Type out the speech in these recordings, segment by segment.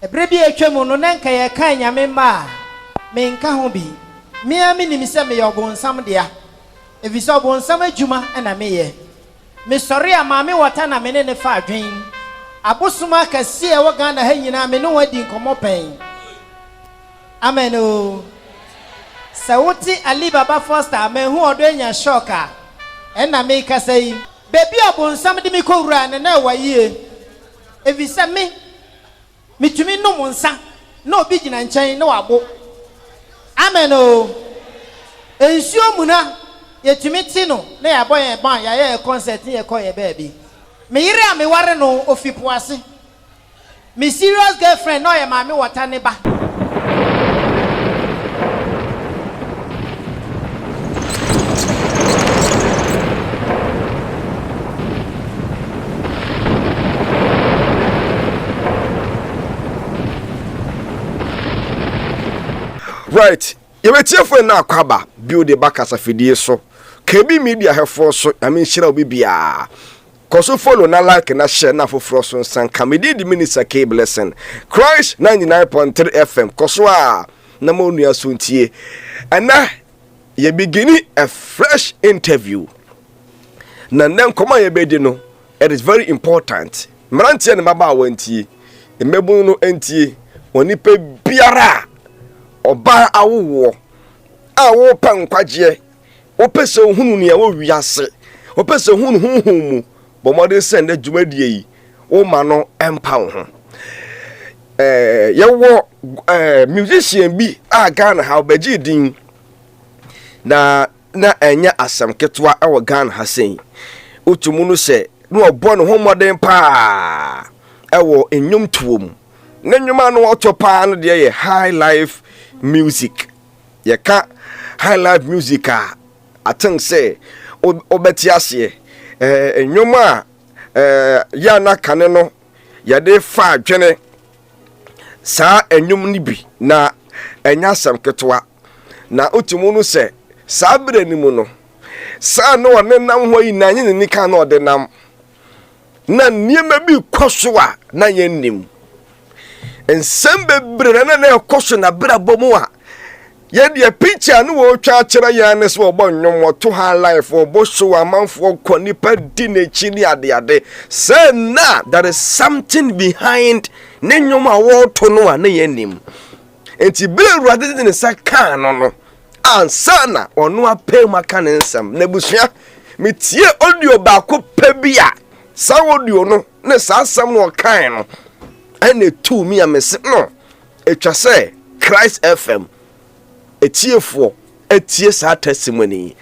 Ebrebi etwemu no nanka ye kan nyame ma me nka ho bi me ami ni se me yobonsam dia efise obonsam adwuma na me ye me sori amame wota na me ne fa adwen abosuma kase e wo Ghana ha nyina me no wadi nkomo pen amen o Sawuti Ali Baba Foster me hu odo enya shoka na me kasai bebi obonsam de me kowura ne na waye efise me mitumi no monsa na obi gina nchen na wabo amen o ensuo muna yetumi ti no na ya boy ban ya ye concert ye koye baby me yire a me ware no ofipo ase me serious girlfriend no ye ma me wata ne ba. Right, you may tell for now, Kaba, build the back as a video so. KB Media have force, I mean, shall be bia. Cause follow na like and share na for Frost and comedy the minister cable lesson. Christ 99.3 FM, Koswa, Namonia Suntie. And now, you beginning a fresh interview. Nan come on, bedino. It is very important. Maranti and Maba wenti, a mebuno enti, wonipe biara. Oba awo awo pankwaje opese hunu ne awo wiase opese hunu mu bo mode send adwumadie yi wo ma no empa ho yewo musician bi a Ghana ha obaji din na enya asam ketwa e wo Ghana ha sen otumu no se no obo no homoden pa e wo enwum tuom na nwuma no otopa no de ye Highlife music ye ka Highlife music a think say obeti ase enwuma ya na kane no ya de fa adwene sa enwum ni bi na enya sam ketwa na otumu no se sa bere ni mu no sa no ne nam ho yi na nye ni ka no de nam na niema bi kwaso a na ye nim ensembe bre na ekoso na bra bomu a ye de picture no wo twa kire ya ne so obo nwom to Highlife obo so amanfo konipa di na chini ade say na there is something behind ne nwom a wo to no a na ye nim enti bre ruade de ne saka no ansa na ono apel maka ne nsam na busua metie audio ba ko pa bia sa audio no ne sa asam no kan no ene tu mi amese no etwa say Christ FM etiefo etie sa testimony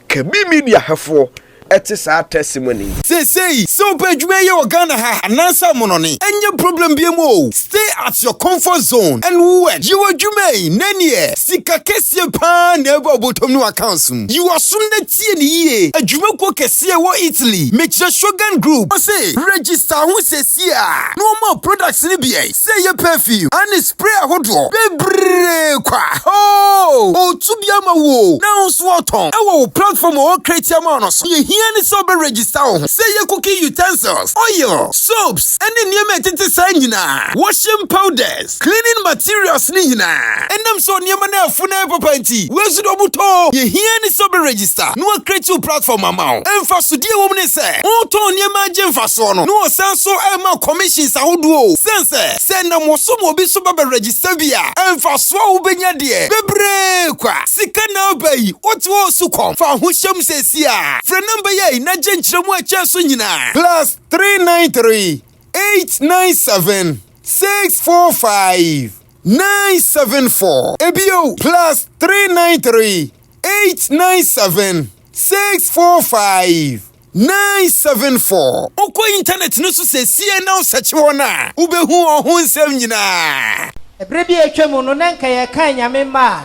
KB Media hefo eti sa testimony say so badwuma ye Ghana ha anansa mononi enye problem bi mo stay at your comfort zone and when you adwuma nanie sika kese pa na ebo botom no accounts you are sunde tie ni ye adwuma ko kese wo Italy make sure Shogun Group say register who says here no more products ni bi say your perfume and spray ahodo bebre kwa o tubia ma wo na so oton e wo platform o create am no so here so be register say your cooking utensils, oil, soaps, and the new metete sanyina, washing powders, cleaning materials nina, and them so near mana funa papanti. Where's the obuto? Ye here so be register. No create your platform amount. And for so dear woman say, Oto near my gem for sono. No sense so Emma commissions how do sense send them was so be so be register via and for so ubenya dear. Bebre kwa sika na obey. What was so come for who sham says here? Friend number ye na jenchiremu achaso nyina +393 897 645 974 ebio +393 897 645 974 Oko internet no so se sie na search wona ubehu ohun nsem nyina Ebrebi etwemu no nanka ye kan nyame ma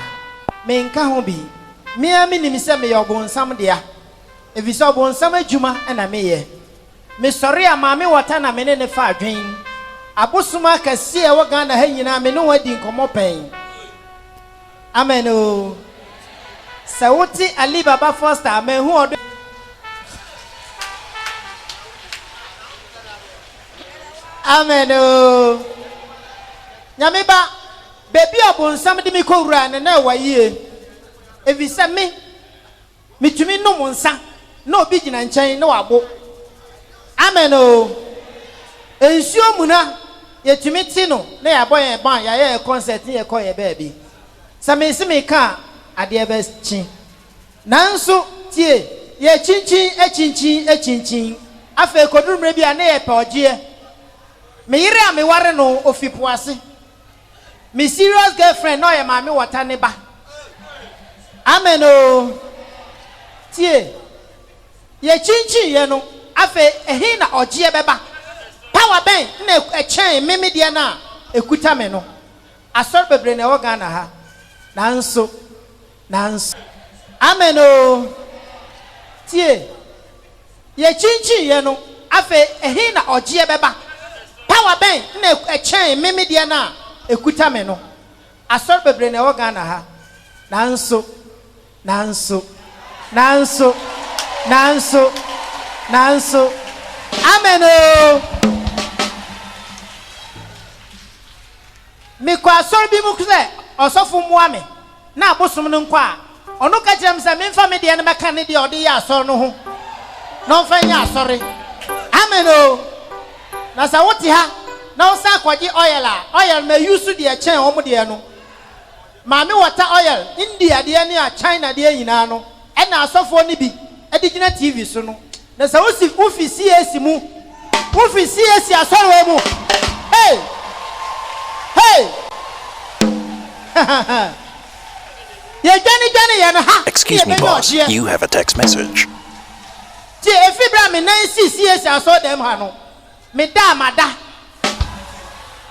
me nka ho bi me ami ni se me yobonsam dia efise obonsam adwuma na me ye me sori amame wota na me ne fa adwen abosuma kase e wo Ghana ha nyina me no wadi nkomo pen amen o Sawuti Ali Baba Foster me hu odo amen o nyameba baby obonsam de me kowura ne na waye evisa me mitumi no monsa na obi gina nkyɛn na wabo amen o ensuo muna yetumi ti no na ya boy ban ya ye concert ye kɔ ye baabi same se me ka ade be chi nanso tie ye chinchin afa kodurumre bia na ye pa ogie me yire a me ware no ofipo ase me serious girlfriend no ye ma me wata ne ba amen o tie ye chinchin ye no afa ehi na ogie beba power ben na echen meme de na ekuta me no asor bebre na woga na ha nanso amen o tie ye chinchin ye no afa ehi na ogie beba power ben na echen meme de na ekuta me no asor bebre na woga na ha nanso amen o me kwa asor bi mu kse osofo mu ame na abosom no nkwa ono ka kirem se me mfa me de ne meka ne de ode ya asor no ho no mfa nya asore amen o na sa wote ha na wosa kwaji oil me use de chen omo de no maame water oil India de ne a China de nyina no e na asofo ni bi e de gina TV so no na sa wosi ofisi esi asore mu hey Excuse me, boss. You have a text message. If you bring me 9 I saw them. Me da mada.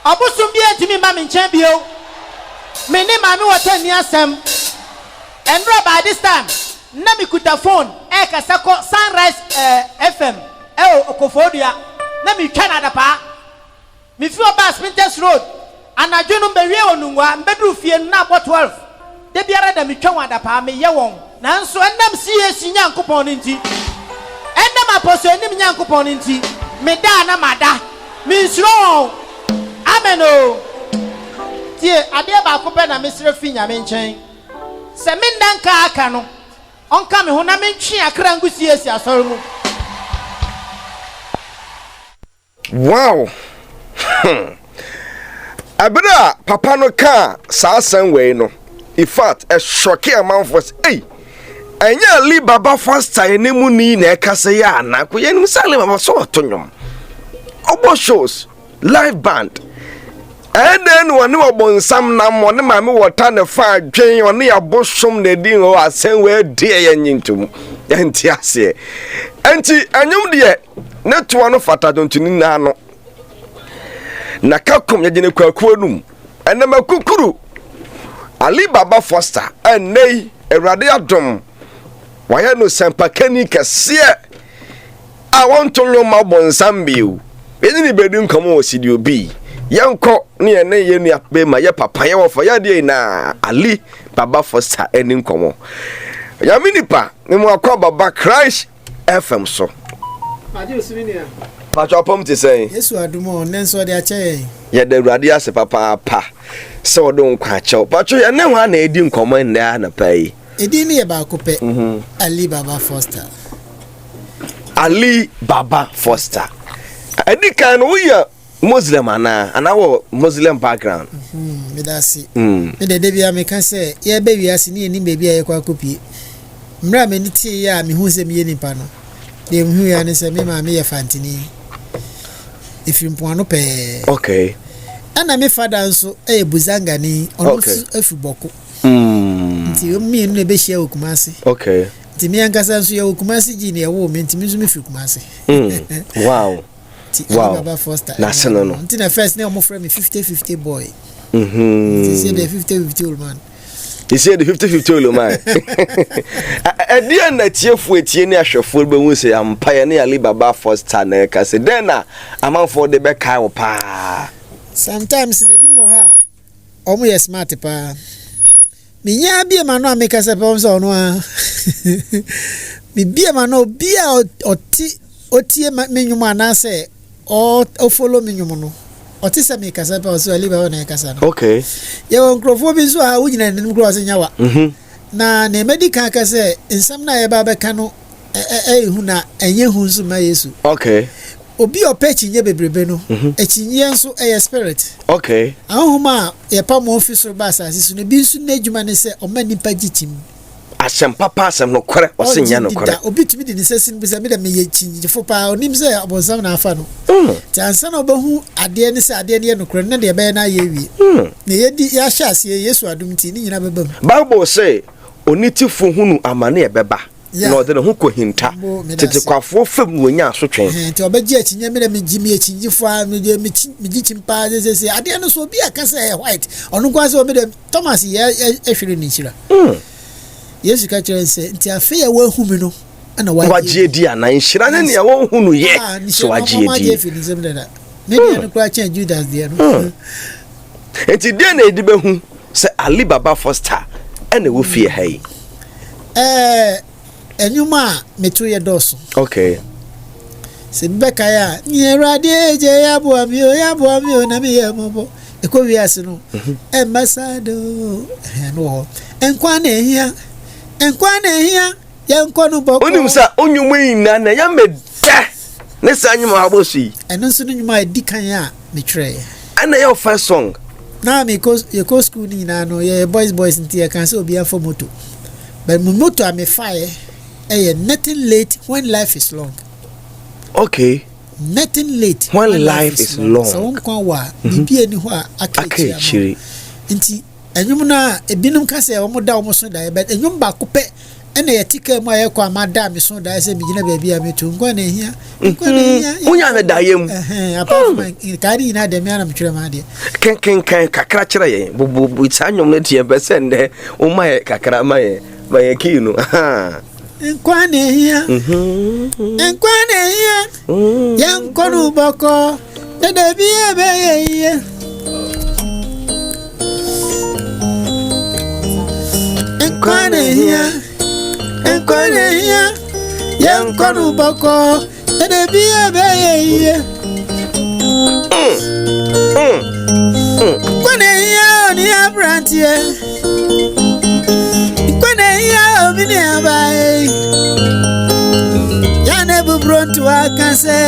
Abusum bi etimi ma me nchen bio. Me ni ma me water ni asem. And by this time, na me kuta phone e kasa ko Sunrise FM. Okofodua. Na me twa na da pa. Me fi oba Spinters Road. Anadwo no bewie onungwa mbedru fie na abo 12 de biara da metwa wada pa me ye won nanso enam sie nyankopon nti enam apostle enim nyankopon nti me da na mada me nsuro amen o tie ade ba ko pe na me sire fi nyame nchen se me ndanka aka no onka me ho na me ntwe akra ngusie esi asoro mu wow Abra papa no ka sasan we no in fact a shocking amount for hey enya Ali Baba first time nemu ni na ekase ya na ko ye nim sale mama so otonyom obo shows live band and then one obonsam na mo ne mame wota ne fa adwen one ya bosom na din o asen we de ye nyintum enti ase enti anyum de ne to no fata dontuni na no na kakum yagene kwakuo num enema kukuru Ali Baba Foster enei Ewrade adom waye no sempakani kase a wonto nyoma bonsam biu eni ni bedun komo osidi obi yanko ne ene ye nua be ma ye papa ye wo ya de na Ali Baba Foster eni nkomo ya minipa ni mo akwa Baba Christ FM so Pacho pom ti say Yesu adumo nenso de ache ye da Ewrade ase papa pa se odon kwa che Pacho ye ne hwa na edi nkomo nda na pai edi ni ye ba ko pe Ali Baba Foster Ali Baba Foster edi kan wo ye Muslim ana wo Muslim background me da si me de bia me kan say ye be wi ase ni eni be bia ye kwa kopie mra me ni tie ya me hu se me ye nipa no de hu ya ne se me ma me ye fantini ifimpoano pe okay ana me fada nso buzanga ni ono afiboko nti mi nu be hia okumase okay nti mi ankasa nso ya okumase ji ne ewo me nti mi nso me fi okumase wow Baba Foster na seno no nti na first ne omo frame 50-50 boy nti say the 50-50 old man he said the 50-50 old man na tiefu etie ni ahwefo be hu say ampa ne Ali Baba Foster na ka say den na amanfo de be kai wo pa sometimes na bi mo ha omo yes smart pa minya bia ma no ameka se pa so no a mi bia ma no bia otie menwuma na se o follow menwum no otisa me kasa pa so ali ba wona kasa no okay ye won krofo bi so a wugina nim kro so nyawa na ne medical ka say nsam na ye ba be ka no hu na enye hu nso ma Yesu okay obi opechinye bebrebe no echinye nso spirit okay ahoma ye pa mo office ba asase so ne bi nso na adwuma ne se o ma nipa gitim asem papa asem no kore o se nya no kore obi tumi de ne sesin bi se me de me ye chinjifo pa onim se abonsam na afa no ti ansa na obahu ade ne se ade ne no kore ne de be na ye wie ne ye di ya hya ase Yesu adum ti ni nyina bebam Bible say onitifo hunu amane e beba no de ne ho kohinta tete kwafo fam wonya asotwen ti obagi achinye me de me gimi achinjifo a me gi chimpa se ade no so obi aka se white onu kwa se o me de Thomas ye ehwere ni chira Yesu ka kire se nti afa ya wahu mi no ana waje di ana nhira ne ne wahu no ye so waje di ne dia no kwa chen Judas dia no enti dia na edi behu se Ali Baba Foster ene wo fie hai enyuma metu ye doso okay se beka ya ni erade je ya bo ami o na me ye mobo eko wi ase no ambassador no enkwa na ehia ye nkwa no boko onim sa onyumu ina na ya meda ne sa nyuma abosi eno nso no nyuma edikan a me tire ana your first song na me ko school ni na no ye boys nti e kan se obi afọ moto but my moto am fire nothing late when life is long okay nothing late when life is long so nkwa wa bibi ani ho a akachiri nti enyum na ebinum ka se omo da omo so da but enyum ba ko pe ene ye tika mu aye kwa mada me so da se mi gina baabi a metu nkwa na ehia unya na da yem apart from kari na de me ana mtwere ma de ken kakra kire ye bu itanyom na tie bese nde o ma ye kakra ma ye kinu nkwa na ehia ya nkonu boko de bi ebe ye nkwa na ehia ya nkonu boko de bi ebe ye nkwa na ehia ni abrantie obi ni abai ya na bubrontu akanse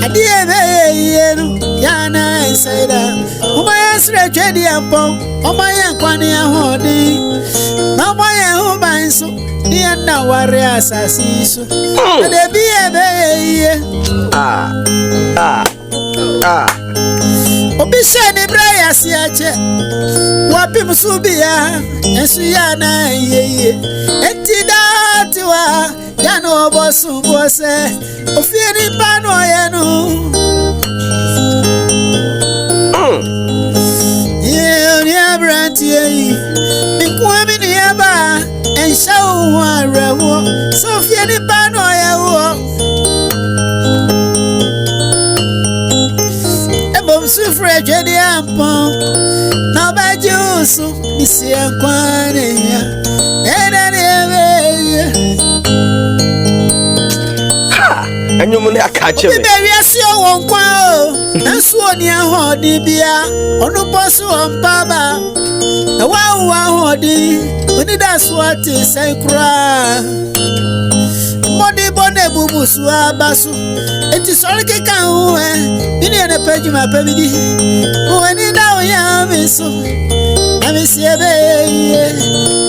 adi ebe yenu ya na insida oma ya sre twedi ampo oma ya kwani ahodi na oma ya hubanso ni na ware asasi so de bi ebe ye obi se ni braya si ache wapi msubia ensu ya na ye etidatiwa ya no bosu bose ofieni pano ye no ye ni abranti ye mikwa mi ni aba ensha wa rewo so ofieni pano ye wo sufre jedi ampo na ba jusu isi ankwane ya ha anyum ne akache me be wiase won kwa o nso oni ahodi bia onu bosu ompaba na wa ahodi oni da so ati senkura modi bone bubusu abasu eti sori keka huwe ini ene peji mapebidi uweni dawo ya miso amisi ebe ye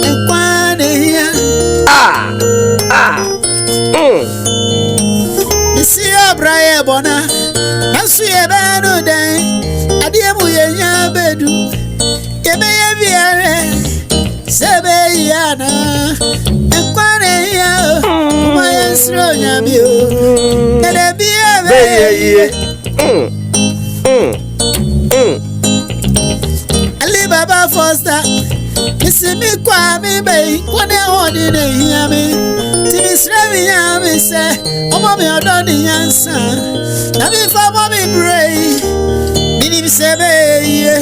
enkwane hiya misi abraye bona nasu yebe anu den adiye mu ye nya bedu yebe ye biere sebe yana enkwane hiya umaye sro nyamio ede biye Ali Baba Foster isi mi kwa mi be kwane hodi ne hiya mi ti mi sre mi ya mi se omo mi odo ni yansa na mi fa mo mi brei mi se be ye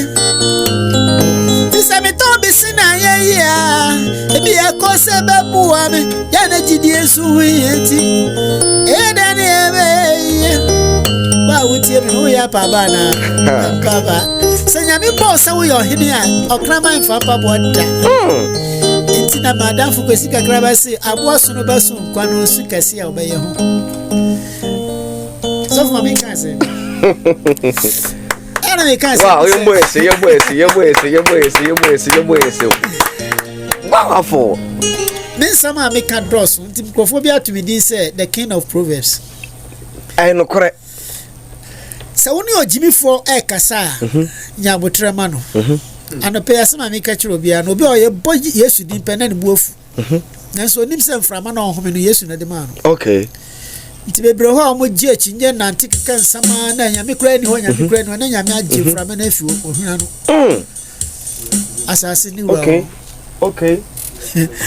ti se mi to bi sina ye ya ebi e ko se be buwa mi ya na jidi esu wi eti e da ni ebe ye ba wuti no ya baba na baba senya me boss we your hini a okrama mfa pa boda nti na madam fu kwesi kakra ba se abo so no ba so kwano su kase a obeye ho so for me kan se ana me kan se wow you boy say wow for men sama me kan dross nti microphobia to me din say the king of proverbs I no correct so woni ojimi for e kasa nya botrema no ano pe asema me ka chiro bia no obi o ye bo Yesu din pe na ne buofu nanso onim se mframa na ohome no Yesu na de ma no okay nti bebre ho mo gi achi nye nante kan sama na nya me kura ni ho nya me kura ni na nya me agi mframa na afi ohuna no asase ni wa okay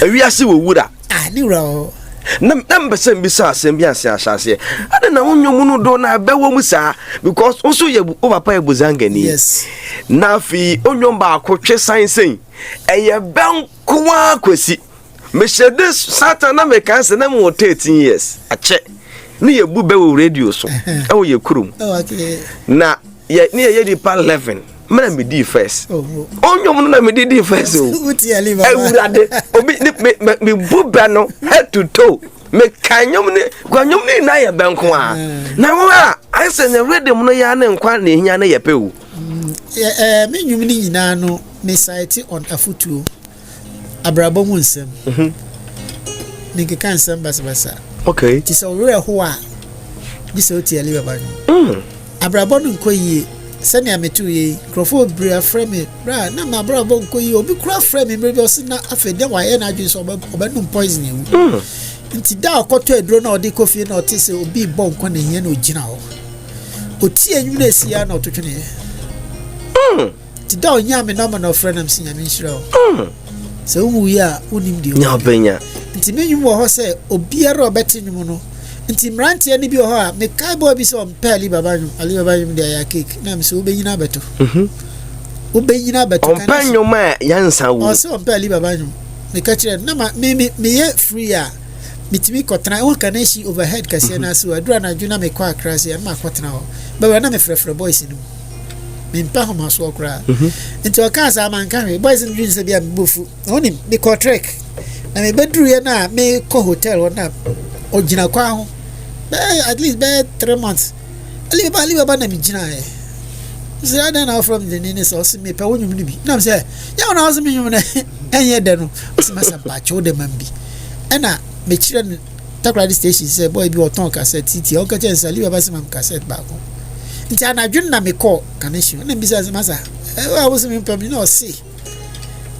awi ase wo wura ni wura o na mbese mbisa asem bi ase asase ade na wonwom no do na bewo mu saa because also ye o papa ebuzangani yes na fi onwom ba akotwe sansen eye benkwa kwesi meshede satan na mekanse na mo 13 years ache ni ye bu bewo radio so e wo ye kurum okay na ye ni ye di pa 11 mena me di first onwom no na me di first o uti ali baba ewurade obi me buba no head to toe me kanyom ni na ye benko a na wo a ase ne rhythm no ya na nkwa na ehia na ye pewu me nwum ni nyina no me site on afutuo abrabo mu nsem ni ke kan nsem basa okay ti so we ho a di so ti ali baba abrabo no nkoyi sani ametu ye crofo bria frame bra na ma brabo nkoyi obi kura frame me bi osina afede wa ye na adwin so obedum poison ewu nti da akoto edro na odi kofi na oti se obi bo nko na hia na ogina ho oti enyu na esia na ototwene ti da onya me na ma na frame nam sinya me nhira ho se wu ya unim di nya benya nti menyu wo ho se obiara obeti nyum no nti mrantie ni bi ho a me kai boy bi so mpeli babanyu ali babanyu de ya cake na me so obenyina beto obenyina beto kan ompanyo ma yansa wo o so mpeli babanyu me ka kire na me ye free a mitimi kotra won kan shi overhead kase na so adura na dwuna me kwa krase na kotra ho baba na me frefre boys ni me mpa ho maso okra nti o ka sa man kan boys ni dwun se bia me bofu onim me kotrek na me bedru ye na me ko hotel wona ogina kwa ho at least be 3 months ali baba na mi gina e so that now from the nene so me pe wonum ni bi na me say ya na so me nyum na enye de no so masa ba cho de man bi na me chire takradi station say boy bi oton cassette titi o ka chen sali baba se mam cassette ba ko nti anadwun na me call connection na bi say masa I was me pe no see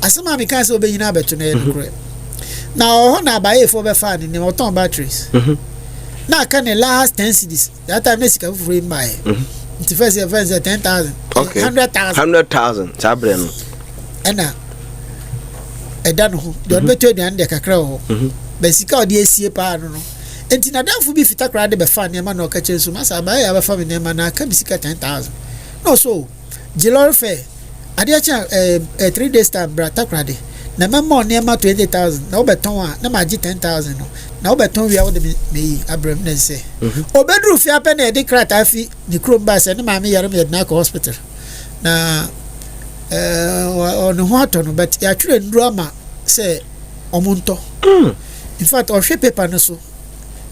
asema me kan say obenyina beto na e no now na buy for be fan ni oton batteries na can the last 10 cedis that time nesika free buy it first year 10,000 okay 100,000 sabre no ena eda no do beto de ande kakra ho be sika odi esie pa no enti na danfo bi fita kra de be fan ma na o ka chensu masa buy ya be fa me ma na ka bi sika 10,000 no so jilor fe ade acha 3 days time bra takra de na memo ne ma 20,000 na obeton a na ma gi 10,000 no na obeton wi a wo de me abram na se obedru fi ape na de krata fi ni kromba se na ma me yare me na ko hospital na on hoto no but ya twere ndru ama se omunto in fact o hwe paper no so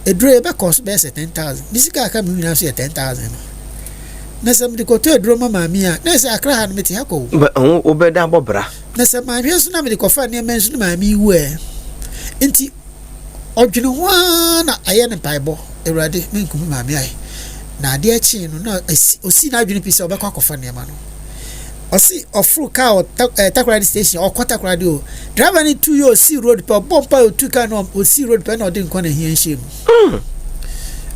edru e be cost be se 10,000 bisika aka me na so 10,000 na se me ko to edru mama mi a na se akra ha no meti ha ko obeda bobra na se ma hwe so na me ko fa ne men so ma mi wu e nti odwene ho na aye ne paibo ewrade me nkum ma mi ai na ade achi no na osi na adwene pise obekwa kofa ne ma no osi ofru ka o takradi station o kwata kradi o driver ni 2 years si road pe bompa o 2 ka no o si road pe na odi nkwa na hia nhiem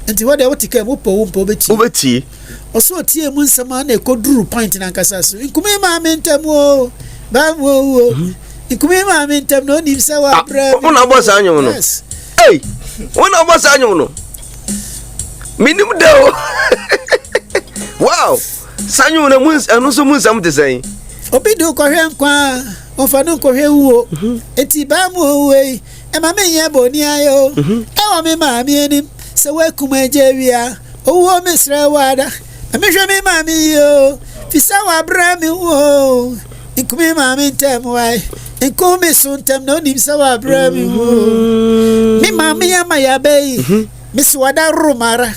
nti wode wo tika mo po obeti oso tie mu nsama na ekoduru point na nkasa so nkume ma mentem o ba wo nkume ma mentem no nim se wa bra una boss anyum no hey una boss anyum no minim de o wow sanyu na mun anu so mun sam te sai obi do ko hwe nkwa o fa no ko hwe wo eti ba mu we e ma me ye boni ayo e wo me ma mi enim se we kuma je wia owo mesra wada Me hwe me mami yo. Fisa wa bra me wo. Ikumi mami ntem wai. Ikumi suntem no nim sa wa bra me wo. Me mami ya ma ya bei. Miss wada rumara.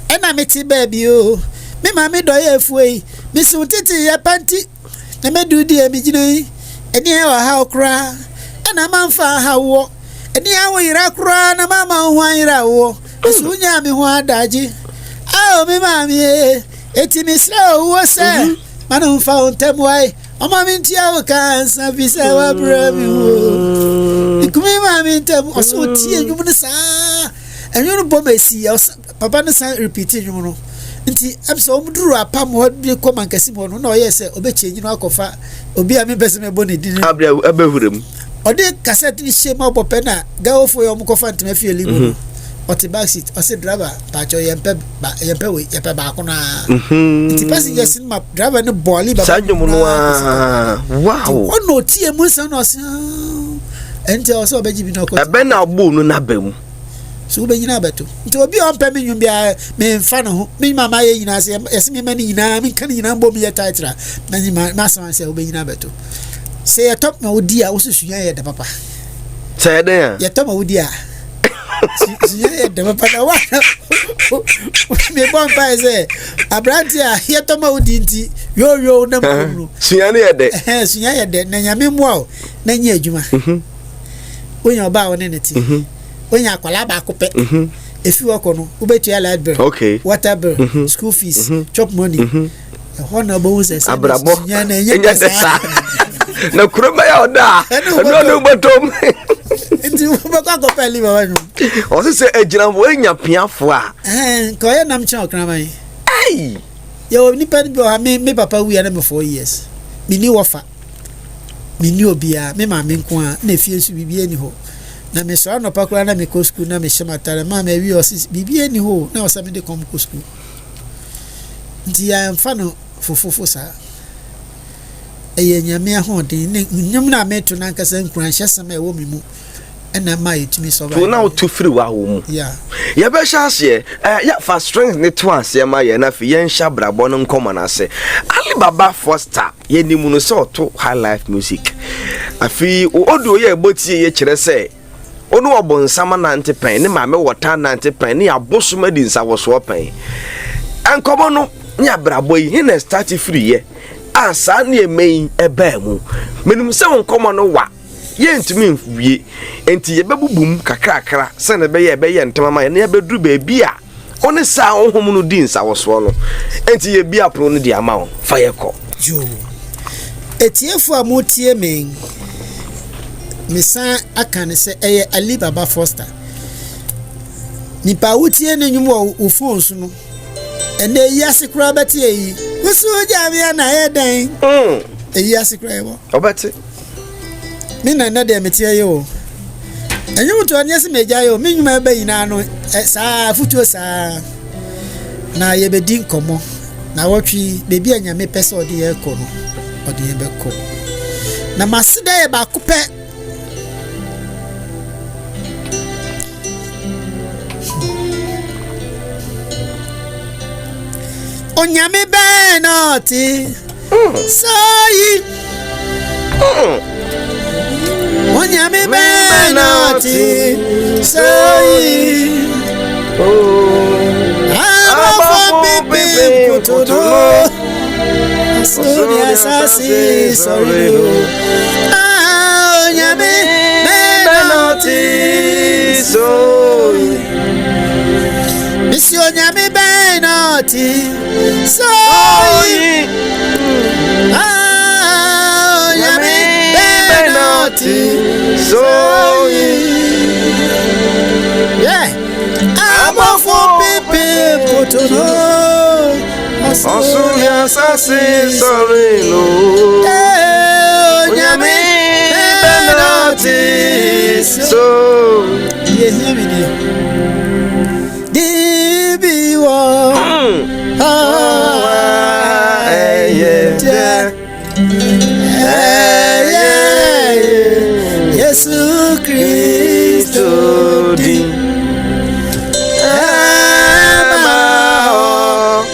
Ena meti baby yo. Me mami do ye fuei. Miss utiti ya panti. Na me du di e mi gino. Eni e wa ha okra. Ena manfa ha wo. Eni awo ira kra na mama ho ira wo. Sunya mi ho adaji. Ah mi mami eti mi sra wo se. Manu fa ontem wai. O mami ntia wo kansa visa wa bra mi wo. Ikumi mami ntem o so tie nwum ne sa. Enyo no bomesi papa no san repeat nwum no. Nti abso omduru apam ho bi ko mankasi mo no na oyese obechenyi no akofa obi a me bese me boni din. Abahurem. Ode cassette ni shema obope na gawofo yo mkofa ntime fie limu. Oti backseat ose driver pacho yempe we yempe ba ko na. Nti passenger sin ma driver no boli baba. Sanjo mu no wow. Ono tie mu san no se. Enti o so obeji bi no ko. Ebe na gbo no na bam. So be nyina beto. Nti obi on pe me nwum bia me mfa no ho. Me mama ye nyina se yesi me mani nyina me kan nyina mbom ye title. Na nyima ma san se obe nyina beto. Say a top ma odi a wo susunya ye da papa. Say den. Ye top ma odi a. Susunya ye da papa na wa. Me bon pa say abranti a ye top ma odi nti yo na mu. Sunya ne ye de. Sunya ye de na nyame mu a na nya adwuma. Onya ba won ne ti. Onya akwala ba kope. Efi wako no ubetu ya light bill. Okay. Water bill, school fees, chop money. Hona bo uze sa. Abrabo. Sunya na nya sa. Na kurema ya oda no batom nti wo ba ko peli ba wanyu o se ejina wo enya piafo a ko ye nam cha okraman ai yo ni pen bi o me papa wi na me 4 years mi ni wofa mi ni obia me ma me nko a na fie su bibie ni ho na me so no pakura na me ko school na me shematare ma me wi o si bibie ni ho na o sa me de kom ko school nti ya mfa no fofofo sa eye nyame ahode ne nyum na meto na nkasa nkran hyesem e wo mi mu ena ma yetumi so ba to na to free wa wo mu ya be hye ya fa strength ne to ase ma ye na fi ye nhya brabo no nkoma na ase Alibaba Foster ye ni mu no so to Highlife music afi odo ye botie ye kire se onu obonsama na ntepan ne ma me wota na ntepan ne abosoma di nsa wo so pen enkomo no nya brabo yi na start free ye asa na emei ebe mu menum se wonkomo no wa ye ntimi mfuwie enti ye bebubum kakrakra se na be ye ntama ye na ye beduru ba bia one sa ohom no di nsa wo so no enti ye bia pro no di ama wo fa ye ko jo etiefu amotie men misa akane se eye Alibaba Foster nipa wotie ne nwum wo phone so no ene yase kura beti eyi wusu jami na eden eyi yase kura ebo obeti mi na de metie yo enyu to anyese meja yo mi nwuma be yina no sa futuo sa na ye be din komo na wotwi bebi anyame pese odi ye ko no odi ye be ko na masida ye ba kupe Onyame benoti Soyi Onyame benoti Soyi Aba pipi kutuno Asuni asasi sorry Onyame benoti Soyi Misi onyame benoti Soyi onyame benoti Soyi yeah amofo pipi kutuno asuni asasi sorry no onyame benoti Soyi yeah hear me there Yesu Kristo di Ema o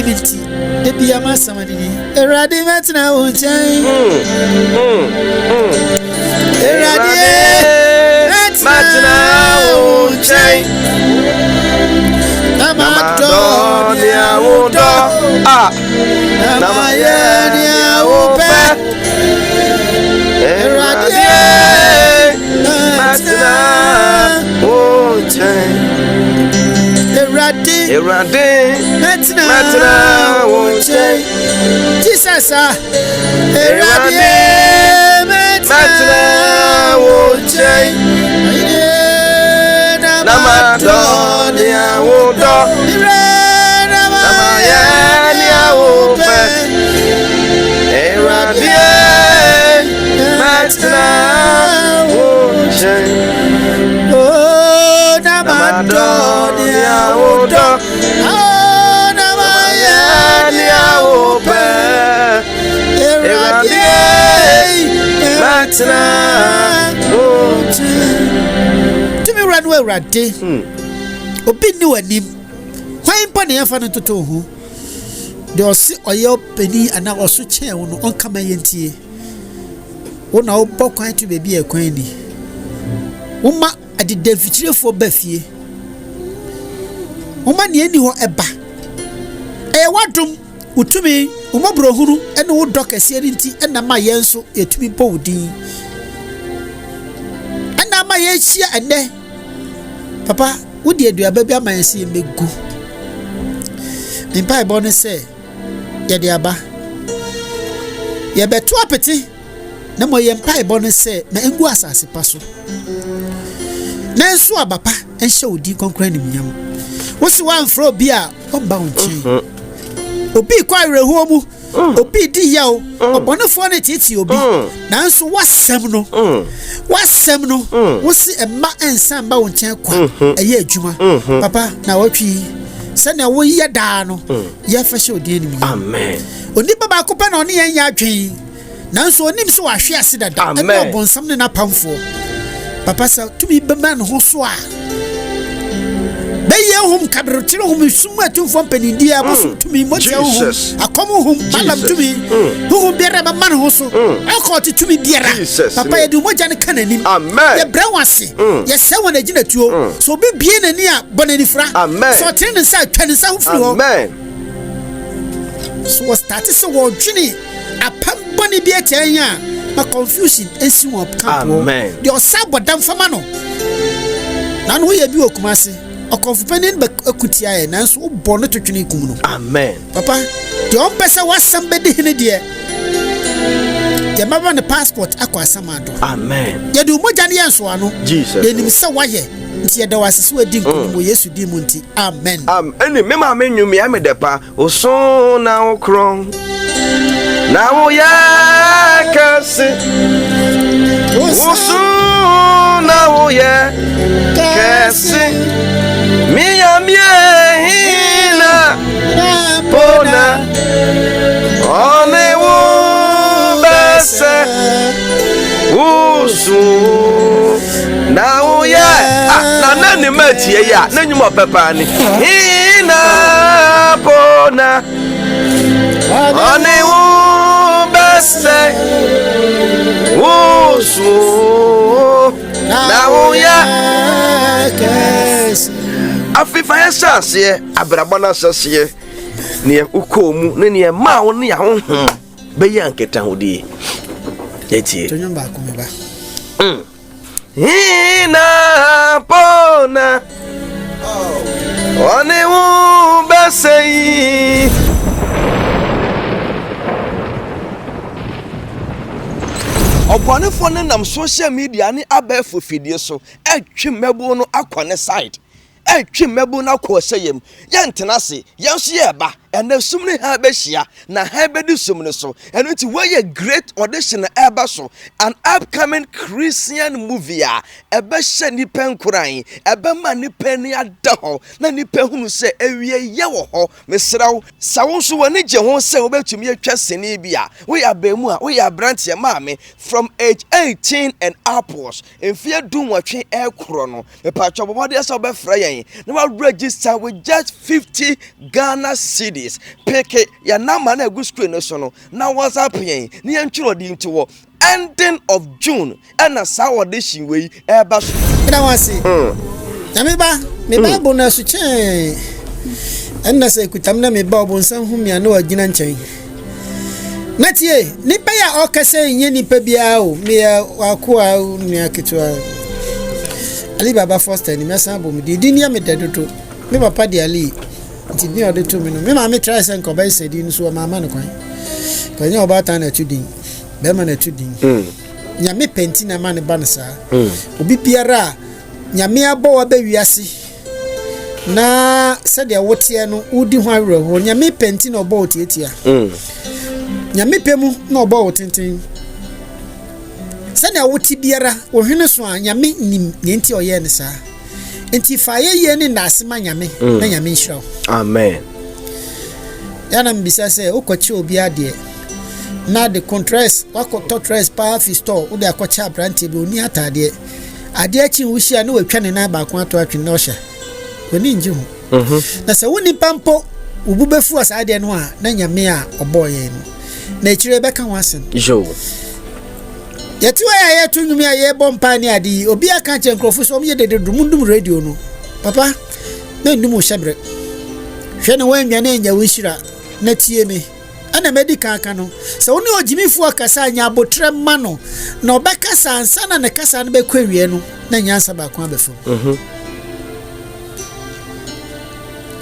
nimiti de bia ma samadini erade metina wo nchen erade metina wo nchen Namadonia wodo Namayania wope Erade metina wo nchen Erade metina wo nchen Jesus Erade metina wo nchen Namadonia wodo Namayania wope Erade metina wo nchen Namadonia wodo Namayania wope Erade metina wo nchen Timi ranwe rade obi ni wanim hwan pa ne yafa no toto ho de osi oye pani ana oso chen wo no onka ma yentie wo na wo bokwan to bebi ekwan ni wo ma ade dafichirefo ba fie wo ma ne ani ho eba wadum utumi wo mabro hunu ene wo dokase ri nti ena ma yenso etumi bowdin ena ma ye hia ene papa wodi aduaba bi amansi megu nimpa ebo ne se ye de aba ye beto apeti na mo ye mpa ebo ne se na engu asase paso na nso abapa enhye odi konkra ni mnyam wosi wan fro bi a omba unchi obi kwa rehuo mu obi di yawo obonefo ne titi obi nanso wasem no wosi emma ensan ba wonchen kwa eye adwuma papa na watwi sene wo ye da no ye fashe odi anim amen oni baba ko pa na oni yen ya adwen nanso onim se wahwe ase dada e no bonsam ne na pamfo papa sa tumi bema no ho so a beye hum kadrotiro hum suma tumfo panindi abosu tumi motia hum akomo hum balam tumi hum biara ba man ho so akoti tumi biara papa ye du moja ne kananim ye brawase ye se wona gina tuo so bi bie nani a bonani fra so tire ne sa twani sa hufri ho so start so wo dwini apam boni bi atanya ma confusion ensi wo kampo de osabodam fama no na no ye bi okumase okonfupenin be akutia ye nanso wo no twetwene kum no amen papa de on pese wasam be de hene de ye maba ne passport akwa samado amen ye de umoja ne yenso ano Jesus de nim se waye nti ye da wasese wadi nkomo Yesu di mu nti amen eni me ma menwumi ya me depa oso na okron na wo ya kase oso na wo ya kase hina pona one wo bese usu na uye na nani metie ya na nyuma pepa ni hina pona one wo bese usu na uye afifa ya sase abrabana sase ne ukomu ne ne ma wo ne ya ho be yanketa hodi etie to nyamba ko me ba hina pona one wo basei obonefo ne nam social media ne abafo fidie so etwe mebo no akwane side etwe mebo na ko seyem yentenase yenso ye ba ene sumne ha be hia na ha be di sumne so eno ti we great audition eba so an upcoming Christian movie ebe hye ni penkuran ebe ma ni pani ada ho na ni hunu se ewie ye wo ho mesraw sawo so woni je ho se obetumi atwa sene bia we abemu a we branch ye maame from age 18 and upwards enfie dunwatwe ekro no me pa twobode se obefra yen na wa register with just 50 Ghana cedi testimonies pick ya number na gu screen no so no na WhatsApp yen na yen twiro di nti wo ending of June and a sour dishing way eba so na wasi na me ba na su che enna se kutam na me ba bonsan hu me na wagina nchen na tie nipa ya okase nye nipa bia o me wakoa nua ketwa Ali Baba Foster ni mesa bo me di ni amedadodo me papa di Ali nti ni ode to me no me ma me try sen ko ba sedi ni so ma ma no kwan ko nya oba ta na tudin be ma na tudin nya me penti na ma ne ba no sa obi biara nya me abo wa ba wiase na se de wote no udi ho awre ho nya me penti na obo otietia nya me pemu na obo otenten sani awoti biara ohwene so anyame nim nti oye ne sa enti fa ye ne nasema nyame na nyame nhyira amen yana mbisa se ukwachi obi ade na the contrast wakoto tres pa fi store wo de akwacha brand bi oni atade ade achi wuhia na watwa ne na ba ko ato atwe na ohya oni nji ho na se woni pampo ububefu asade no a na nyame a oboye no na chire beka wasen jo yetiwa ya tunumi ya yebo mpani adi obi aka che nkrofo so omye dede dumundum radio no papa na ndumu shabre hwe ne wanwa na enya wishira na tie me ana medical aka no se woni ogimifu akasa anya abotre ma no na obekasa ansa na ne kasa no bekwawie no na nyansa ba kwa befo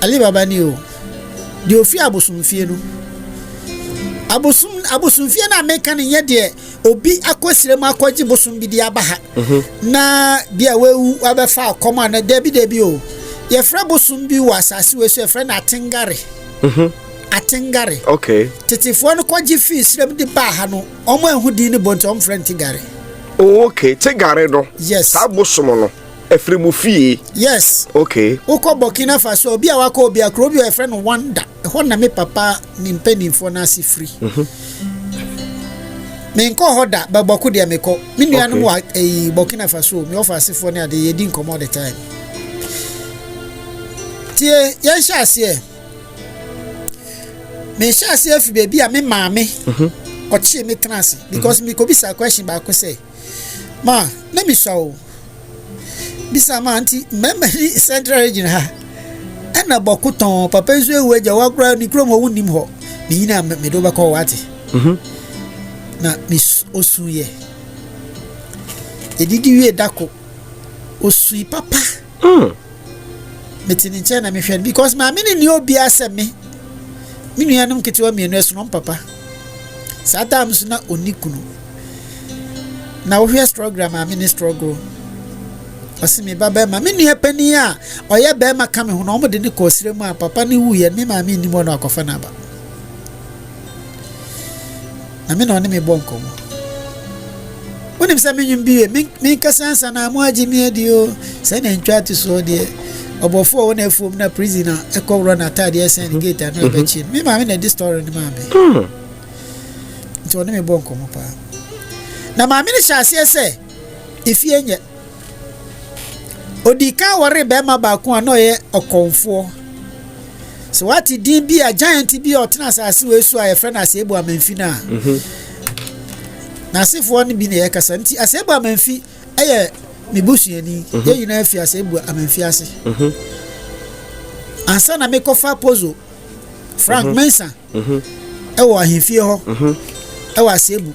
Ali Baba ni o di ofi abosumfie no abosumfie na meka ne ye de obi akosire mu akwaji bosum bi di abaha na bia wewu abefa akoma na debi o ye fra bosum bi wasase we so ye fra na atengare atengare okay titifo no kwaji fi sirem di baha no omo ehudi ni bonto om friend tigare okay tigare no yes sa bosum no efremu fie yes okay uko Burkina Faso obi awako obi akro bi ye fra no wanda ho na me papa ni mpenimfo na si free menko hoda baboku de meko minua no wa Burkina Faso me offer asefo ne ade yedi nkomo all the time tie yan shase me shase fi baby a me maame ochi me trance because me ko bisa question ba ko say ma na mi so bisa ma anti member central region ha ana boku ton papa nso ewu eja wa kra ni kromo wunim ho ni na me do ba ko wate na miss osuye edidi wie dako osui papa metini nche na me hwe because ma me ni obi aseme me nuanum ketewa mienu eso no papa sadam so na onikunu na wo hwe struggle ma me ni struggle osimi baba ma me nua pani a oye be ma ka me ho na omo de ni kosire mu a papa ni wuye me ma me ni mo na akofa na ba na me no ne me bonko wonim sa me nyum biwe me kasansa na mo agimi adio se na ntwa ti so de obofo wona afuom na prisoner ekowro na atade esen gate na ebechi me ma me na this story ni ma me so ne me bonko mo pa na ma me ni shase ese ifie nye odika wore be ma ba ko ano ye okonfo so what din bi a giant bi otena asase we so a friend asebu amanfi na na asefo ni bi na ye kasa nti asebu amanfi eye mibusuani ye yina afi asebu amanfi ase ansa na me kofa pozo Frank Mensa ewo ahifie ho ewo asebu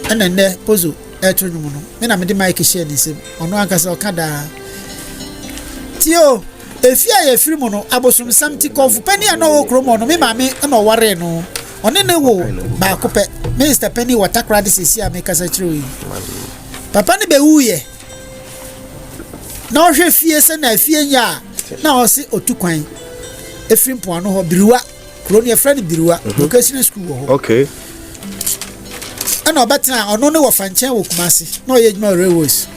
ana ne pozo etonum no me na me de mic share ni sem ono ankasa okada tio efia ye firi mu no abosom samti kofu pani ano okromo no me maame na oware no one ne wo ba kope Mr Penny watakra de sesi a me kasa kire yi papa ne be wuye na ohwe fie se na fie nya na o se otukwan efiri mpo ano ho biriwa kro ne friend biriwa vocational school ho okay ana obatena ono ne wo fanchen wo kumase na o ye djuma railways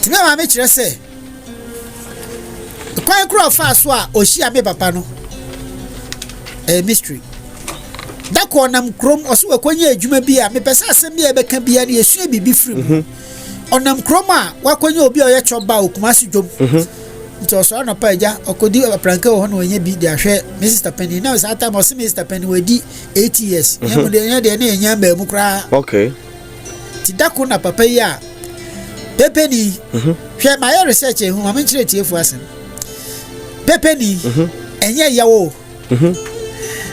ti me maame kire se kwan kro fa so a ohia me papa no mystery da ko nam krom oso wakwanya adwuma bi a me pesa asem bi e beka bia na yesua bibi firi mu onam krom a wakwanya obi a ye choba okumase dwom nti oso no pa eja okodi apranka ho no enye bi de ahwe Mr. Penny now say time o Mr. Penny wedi 8 years nyam de na enya ba mu kra okay ti dako na papa yi a Pepeni hwe my research e hu ma menchire tiefu asem Pepeni enye yawo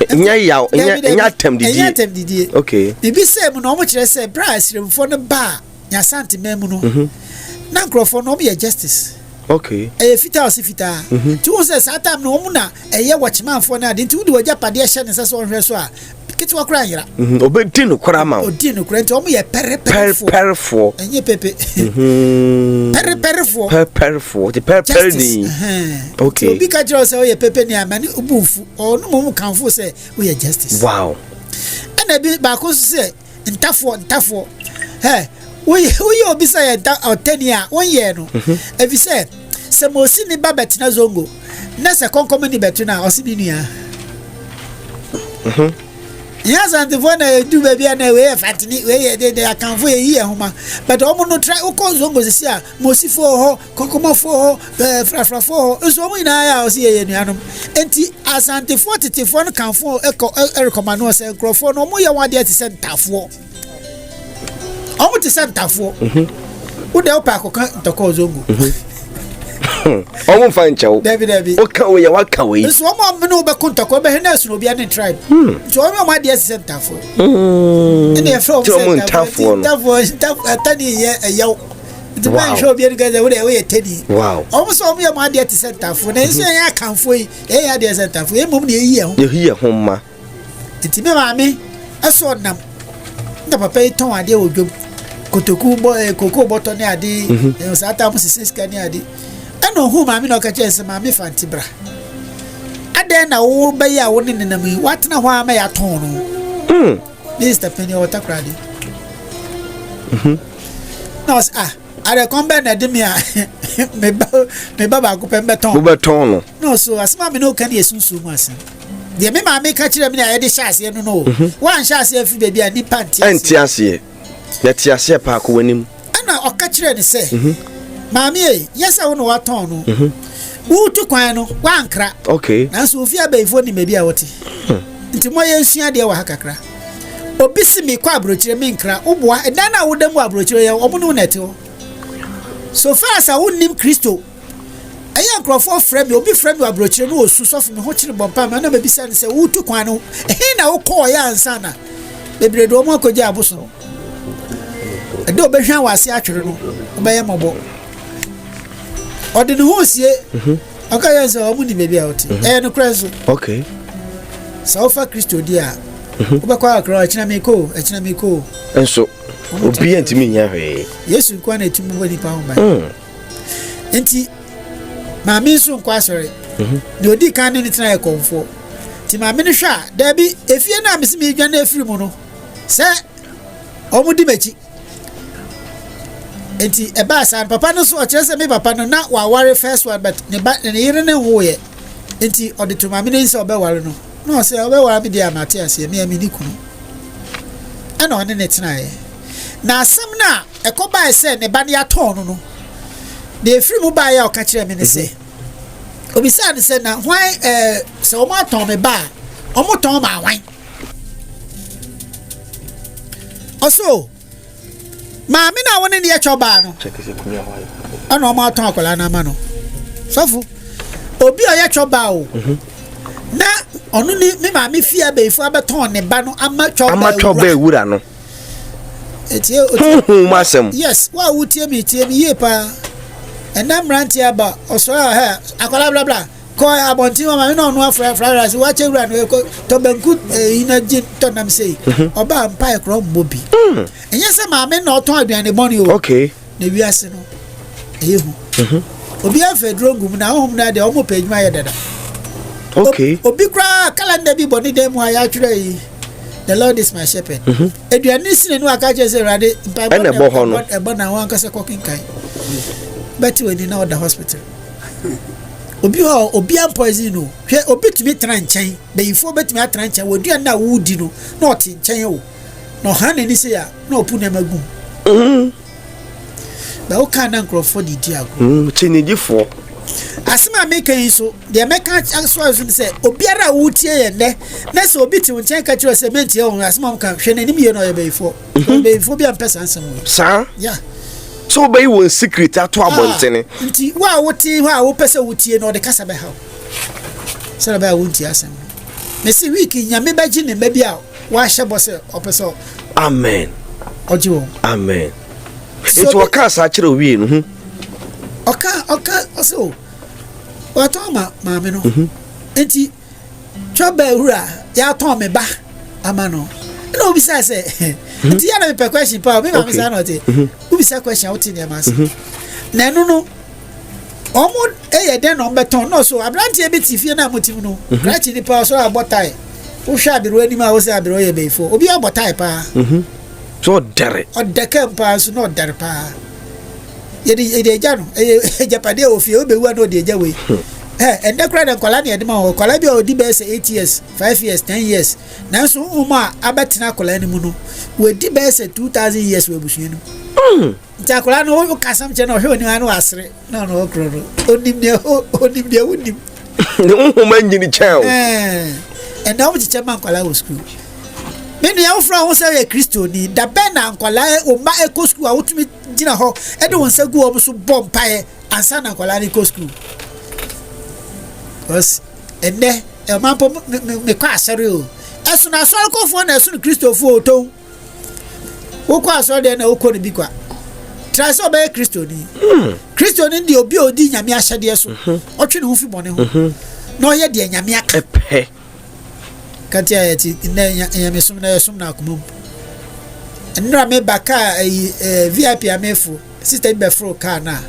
enya temdidi okay bibi say mu no mo kire say price remfo no ba nya santi memu no na nkrofo no be justice okay fita o si fita tu say satam no mu na watchmanfo na de nti wo de pade hye ne so hwe so a kitwa kra yira obedi no kra ma odi no kra nti o mu ye perefo enye pepe perefo the perper ni okay obi ka jiro say o ye pepe ni amani obufu o no mu kanfo say o ye justice wow ana bi ba ko say ntafo we obi say otania won ye no evi say se mo si ni babet na zongo na se konkomo ni betu na o si bi nua yes and the one do baby na we fatini we de akanfo yi ehuma but omo no try uko zongo sisi a mo si fo ho konkomo fo ho frafrafo ho so omo ina ya o si ye nuanom enti asante fo titifo no kanfo recommend no se krofo no omo ye wade ati se ntafo omo ti se ntafo wo de opa akoka ntoko zongo omo fa nchawo David oka we ya waka we so omo no be kontoko be hena suno bia ne tribe so omo ade ati se ntafo ene from se ntafo tani ye yaw the man show bia gaza we tedi wow omo so omo ye mo ade ati se ntafo na nso ya kanfo yi ya ade se ntafo e mom na ye ho ma enti me maame aso nam na papa yi ton ade odwom kotoku koko boto ne ade so ata mo sisiska ne ade eno hu maame na ka chense maame fantibra ade na wo ba ya wo ne nam yi watena ho ama ya ton no Mr. Penny Otakrade no are kombe na de me a me baba ko pembe ton wo beton no no so asma me no kan yesunsu mu asen de me maame ka kire me na ye de hyase no wan hyase afi baby a ni panti ase ya ti ase pa ko wanim ana o ka kire ne se maame yesa wo no waton no wutu kwan no wankra okay na so ofi abaifo ni mebi a wote nti mo ye nsua de wa hakakra obi si mi kwa abrochire mi nkra oboa edan na wodam abrochire ye omo no nete so far as wonnim Kristo eya nkrofo frame obi frame abrochire no osu sofu me ho kire bompa me na babisa ne se wutu kwan no na wo ko ya ansa na bebre do mo akogya aboso ade obehwan wase atwere no obeye mobo ode ne ho sie aka ya se omu ni bebi a wote no krenso okay so fa Kristo dia obekwa akra achina me ko enso obi antimi nya hwe Yesu kwa na etumu boni pa ho ba enti maame nso nkwa sori de odi kan ne tena ekonfo ti maame ne hwa da bi efie na amesi mi dwa na efiri mu no se omudi mechi enti eba san papa no so o kire se me papa no na wa ware first one but ne yire ne ho ye enti odi to maame ne nse obeware no no se obeware bi dia amate ase me amini kunu ana one ne tena ye na asem na ekoba se ne ba ne aton no de efiri mu ba ya o ka kire me ne se obisa ne se na why se o ma ton me ba o mo ton ma wan also maame na woni ne ye choba no ana o ma ton akola na ma no sofu obi o ye choba o na onu ni me maame fia be ifu abeton ne ba no ama choba ewura no etie masem yes wa wutie mi ye pa ena mranti aba oso ha akola bla bla ko abonti ma no no afra rice wa chewura no ko to banku ina jin to nam sei oba mpa ekro mbobi enye se maame na oton aduane boni o okay na wiase no ehu obi afa drongum na hom na de omo pejuma ye dada okay obi kra calendar bi boni dem ha ya twere yi the Lord is my shepherd aduane sine no aka je se rade mpa ene bo ho no ebo na wan kase kokin kai but we ni na the hospital obi am poison no hwe obi tumi tranchen be ifo betumi atranchen wodua na wudi no na oti nchen o no ha na ni se ya na opu na magum ba o kan na nkrofo di ago chinigifo asema make yi so de meka so say obiara wo tie ye ne na se obi ti nchen ka kire cement ye won asema ka hwe na nim ye no ye before before bi am person ansem sa yeah so be won secret ato abontene nti wa wo ti wa wo pese wo tie no de kasa be ha se ba wo tie asem me si week nyame ba gi ne ma bi a wa hye bo se opeso amen ojo amen it wa kasa kire wi no oka also wato ma me no enti choba hura ya ton me ba amano na obi say enti ya na me question pa me ma say no te obi say question what in ma say na no omo eye den no beton no so abrantie be tifie na motim no krachi ni pa so abotai wo hwa abiro ani ma wo say abiro ye beifo obi abotai pa so dere odeka pa so no dere pa yede janu japade ofie obewu na ode jawe and the crowd and kola na edema o kola bi odi be say 8 years 5 years 10 years na so uma abetina kola ni mu no we di be say 2000 years we busu ni nta kola no o kasam che na o hwe ni anu asere na no okro onim de onim no man nyini chao and now we teach man kola o school me no ya fra wo say Kristo ni da be na kola o ma e ko school a wotumi gina ho e de won sagu o so bom pae ansa na kola ni ko school bas enne e man po me kwa asere o esu na asore ko fo na esu Kristo fo oto wo kwa asore de na wo ko ni bi kwa try so be Kristo ni Kristo ni ndi obi odi nyame ahyede so o twe ne ho fi bone ho na o ye de nyame aka epe katia yeti na me sum na akomom nra me baka VIP amefu sister be fro car na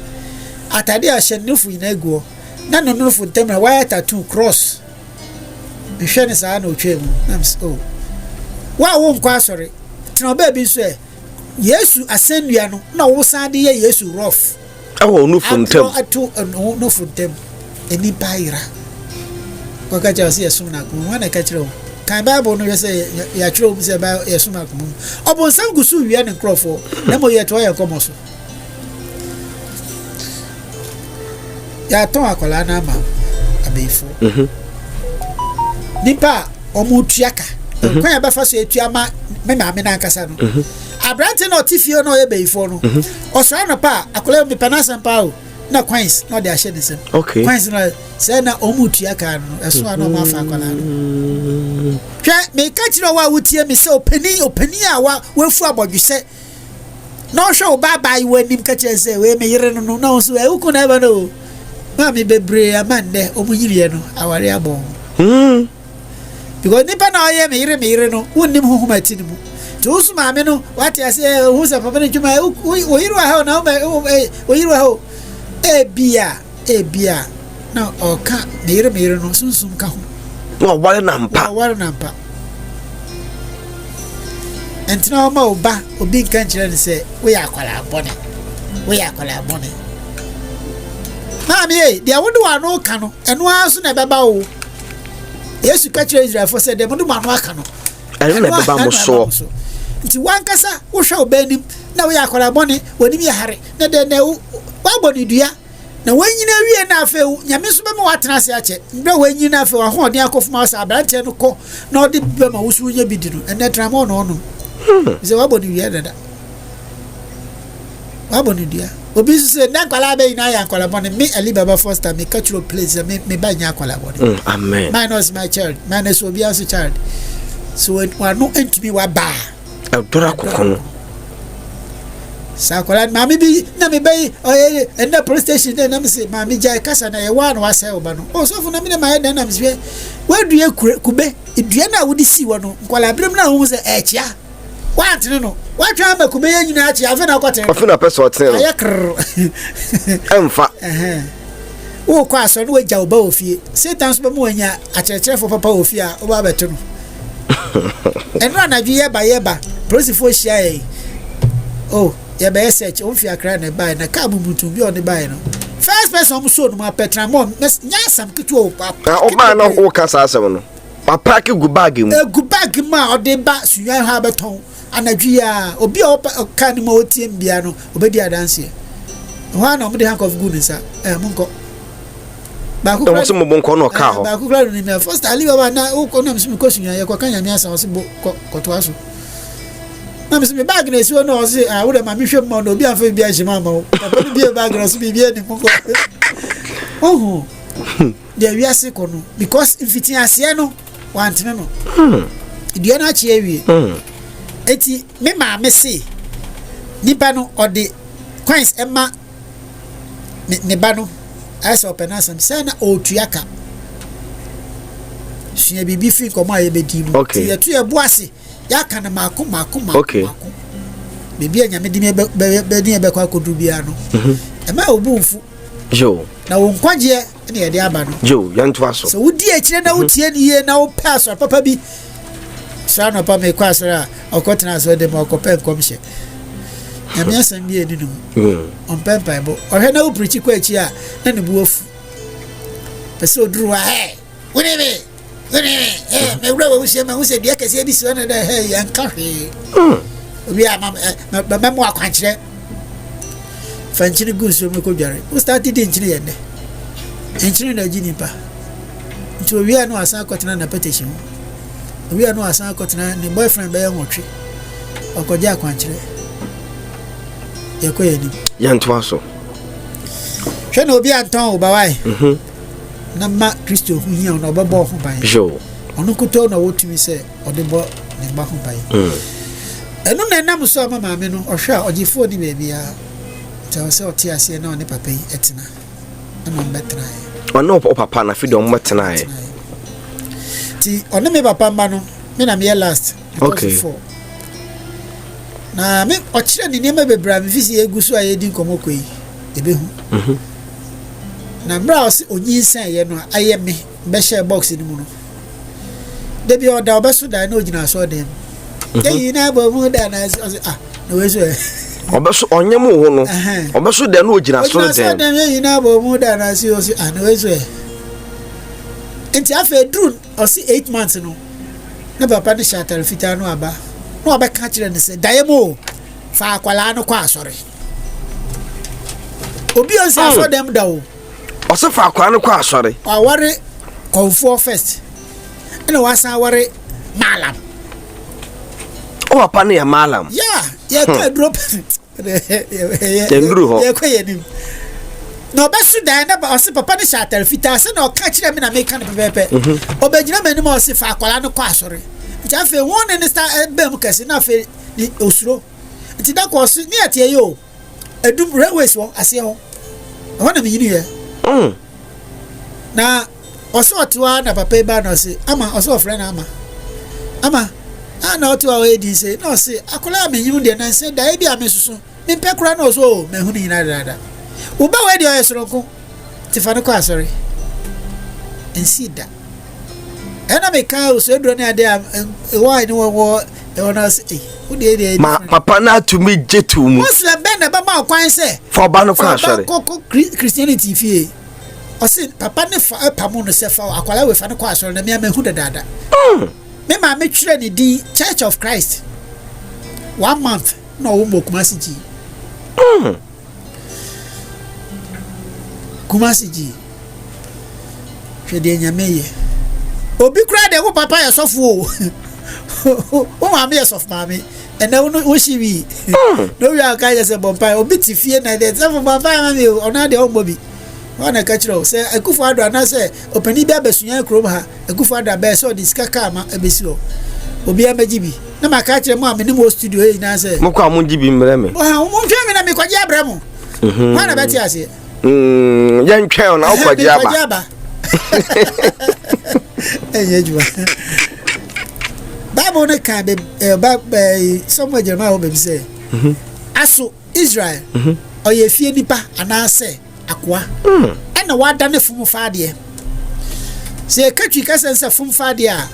atade a hye nufu ina ego na no nufu temra wire tattoo cross hwe ne sa na otwem nam so wa wo nkwa asore tena ba bi so Yesu asendua no na wo san de ye Yesu rough awo nufu ntem atu nufu ntem eni baira kwa kacha si yesum na akomom wana kachiro kan Bible no say ya chiro say ba yesum akomom obonsam gusu wi ne krofo na mo ye to ya komoso ya ton akola na ma abeifo nipa omutuaka kwa ya ba fa so etua ma me ma me na nkasa no abrante na otifio no ye beifo no oso na pa akola me panasa pa o na coins no dey share the same okay coins na say na omutuaka no eso na ma fa akola no hwe me ka kiro wa wutie me say opani a wa fu abodwese no hwe o baba yi wanim ka kire say we me yire no na so e uku na ba no ma me bebre amande omuyire no aware abon because nipa na oye me yire no wonnim hohoma ti ni mu so usu ma me no wati ase hu sa papa ne dwuma o yiru ha na o yiru ha ebia na oka me yire no sunsum ka ho no wale nampa entina o ma oba obi kan kire ne se we akwala bone mami de awodo anu ka no eno aso na beba o Yesu ka kire Israel for say de mo anu aka no eno na beba mo so nti wankasa wo hwe obanim na we akwala bone woni ya hare na de na wa boni dua na wanyina wie na afeu nyame so be ma watena se ache mbe wanyina afeu ahoden akofuma sa abrante no ko na odi be ma wusu nya bidi no ene tramo no ze wa boni wie dada wa boni dia obi se na kwala be ina ya kwala boni me ali baba first time me cultural place me ba nya kwala boni amen minus my child minus obi as child so wa no entumi wa ba adora kokono sakola mami bi na me bay and the police station na me say mami jai kasa na ye wa na wase oba no o so fu na me na ma na na me say we due kube edua na wodi si wo no nkwala brem na hu say echia wa antene no wa twa ma kube ye nyina achi afa na kwate afa na person otene aye kr emfa wo kwa so no wagya oba ofie satan so be mo anya acherekere fo papa ofie a oba beto no enra na dwie ye ba police fo hia ye oh ya be search on fi akra na buy na ka bubutu bi on buy no first person so no ma petra mo nya sam kitu o papa o ma na o ka sa asem no papa ki gu bag mu gu bag ma o de ba suyan ha beton anadwia obi o ka ni mo tie mbia no obedi adanse ho na mo de hank of goodness monko ba ku kra mo bon ko no ka ho ba ku kra ni me first ali baba na wo ko na msimi ko sunya ye ko kan ya mi asa wo se ko to aso na msimi bag na esi wo no wo se wo de ma mi hwem mo no obi anfa bi a jima ma wo papa bi bag na so bi ni mo ko oh de wiase ko no because if it ase no want no idia na chi ewie eti me ma me se nipa no ode coins emma ne ba no asa openasam say na otuaka sunya bibi fi komo aye bedi mu ti yetu ye boase ya kana mako bibi anya me di me be di e be kwa kodu bia no ema obufu jo na won kwaje na ye de aba no jo yanto aso so wudi e kire na wutie ni ye na wo pass papa bi sa na pa me kwa asra okotena so de ma okope nkomhye na me asam bi eni no on pempa bo ohwe na wo preach kwa echi a na ne buofu pese oduru wa wonebe me wura wo se ma wo se dia kese bi so na da yan ka hwe obi a ma mo akwankyere fanchini guso me ko dware wo start di nchini ye ne nchini na jini pa nti obi a no asan akotena na petition obi a no asan akotena ne boyfriend be yan wotwe okoja akwankyere yako yeni yanto aso hwe na obi anton obawai na ma Kristo hu hia na obebo ho ban jo onu kuto na wotumi se odebo ne ba ho ban enu na nam so mama me no ohwe a ogifo ni bebia tawo se oti ase na oni papa yi etina na mbetra ono papa na fido mmetena ti oni me papa mba no me na me last okay na me ochire ni nema bebra me fisi egusu aye di nkomoko yi ebehu na mbra osi onyinsan ye no aye me be share box ni mu no debi oda obeso da na ogina so dem dey na bo mu da na na weso obeso onyem ho no obeso da na ogina so dem dey na bo mu da na si osi na weso enti afa drone osi 8 months no na papa ni shatter fita no aba no be ka kire ne se dayemo fa akwala no kwa asore obi on sa for dem da o se fa akwala no kwa asore aware konfo first ene wasa aware malam o papa ne ya malam ya ka drop tengru ho ya ko yenim no be su dan na ba o se papa ni shatter fita se na o ka kire me na me kan pepepe obegyina mani ma o se fa akwala no kwa asore jafe one ne sta bem kase na fe osuro nti da ko so ni atie yo edum railways wo ase ho ho na me yini ye na oso otiwa na papa ba na se ama oso ofre na ama na otiwa we di se no se akola me yimu de na se da e bia me susu me pekura na oso me hu ni na dada uba we di o soronko ti fa no ko asore ensi da ena me ka so edro ne ade why ni wo na say wo de ma papa na to me jetu mu muslim ben na ba ma kwan se for ba no kwa shere Christianity fie o se papa ne fa pamu no se fa akwala we fa no kwa shere na me hu da dada me ma me twere ni di Church of Christ 1 month no wo mo Kumasi hwe de nyameye obi kura de wo papa ya sofu o ma me sofu mami ena wo shiwi no wi aka ya se bompa obi ti fie na de sofu papa mami ona de ombobi wana ka kiro se akufo ado na se opani bi abesunya krom ha akufo ado be se odi sika ka ma abesi o obi amajibi na maka kire mu amene mo studio e na se mo kwa mo jibi mre me o mo ntwe me na me kwaje abramo wana beti ase yan twa na kwaje aba Enyejwa Bible ne kan be somewhere Jeremiah be say aso Israel oye fie nipa anase akwa na wada ne fum faade se katwi kasense fum faade a